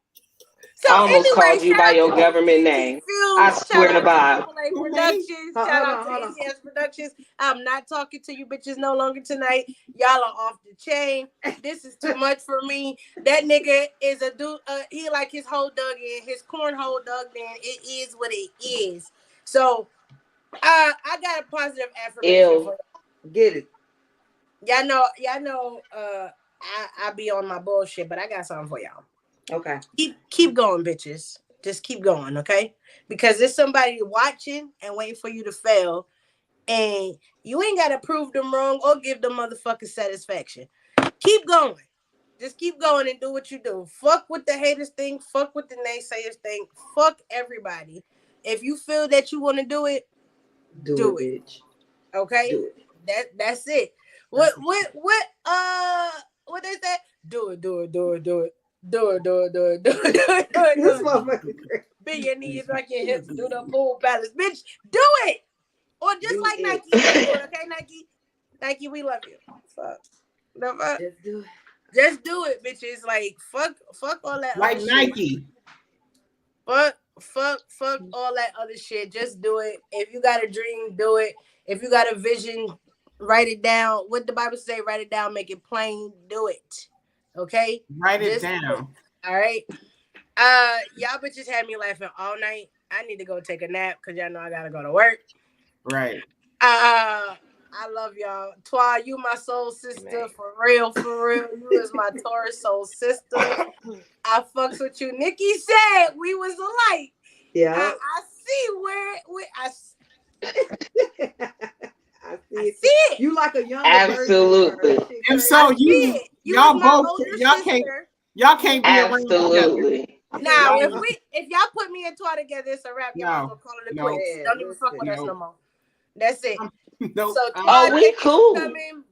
So I almost anyway, called you shout by out your to government ET name. Films, I shout swear to out God. to AAA Productions, Hold shout on, out hold to on. ACS Productions. I'm not talking to you bitches no longer tonight. Y'all are off the chain. This is too much for me. That nigga is a dude. He like his whole dug in, his cornhole dug in. It is what it is. So, I got a positive affirmation Ew. for Get it. y'all. Know. I be on my bullshit, but I got something for y'all. Okay. Keep going, bitches. Just keep going, okay? Because there's somebody watching and waiting for you to fail, and you ain't gotta prove them wrong or give them motherfucking satisfaction. Keep going. Just keep going and do what you do. Fuck what the haters think. Fuck what the naysayers think. Fuck everybody. If you feel that you want to do it, Do it, bitch. okay? Do it. That's it. What they say? Do it. Do it. This motherfucker. Bend your knees, like your hips, do the pool balance. Bitch, do it. Or just Do like it. Nike. Just do it, okay, Nike? Nike, we love you. Fuck. No, fuck. Just do it. Just do it, bitches. Like, fuck all that Like other Nike. shit. Fuck all that other shit. Just do it. If you got a dream, do it. If you got a vision, write it down. What the Bible say, write it down, make it plain, do it. Okay? Write it Just do down. All right. Y'all bitches had me laughing all night. I need to go take a nap because y'all know I gotta go to work. Right. I love y'all. Twa, you my soul sister, for real, for real. You is my Taurus soul sister. I fucks with you. Nikki said we was alike. Yeah. I see where I I see it. You like a younger Absolutely. version. And so You y'all is my both older y'all can't be around together. Absolutely. Now, if y'all put me and Twa together, it's a wrap. Y'all might as well call it a No. quits. Yeah, Don't even fuck with us no. no more. That's it. Nope. So, Oh, we cool. coming.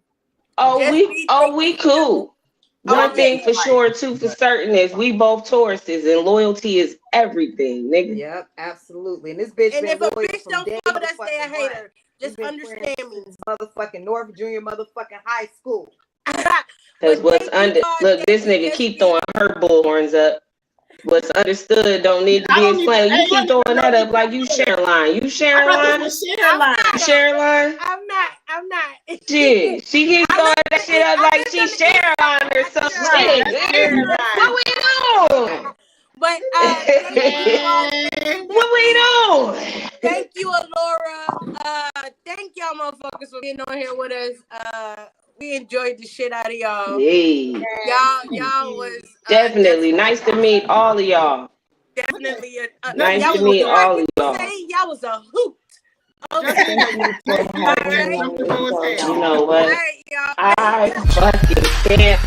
We cool. One thing for sure, too, for certain is we both Tauruses, and loyalty is everything, nigga. Yep, absolutely. And this bitch And been if a loyal bitch from don't day fuck with us, they a motherfucking one. hater. Just We've been understand friends me. since motherfucking North Junior motherfucking high school. Because look, this nigga keep throwing her bullhorns up. What's understood don't need to be explained. You keep throwing that up like you sharing line. You sharing line? Sharing line? I'm not. Shit. She keeps throwing that shit up like she sharing line or some shit. What we doing? But what we doing? Thank you, Alora. Thank y'all motherfuckers for being on here with us. We enjoyed the shit out of y'all. Yeah. Y'all was definitely nice to meet all of y'all. Definitely nice to meet all of y'all. Y'all was a hoot. Okay. You know what? I fucking can't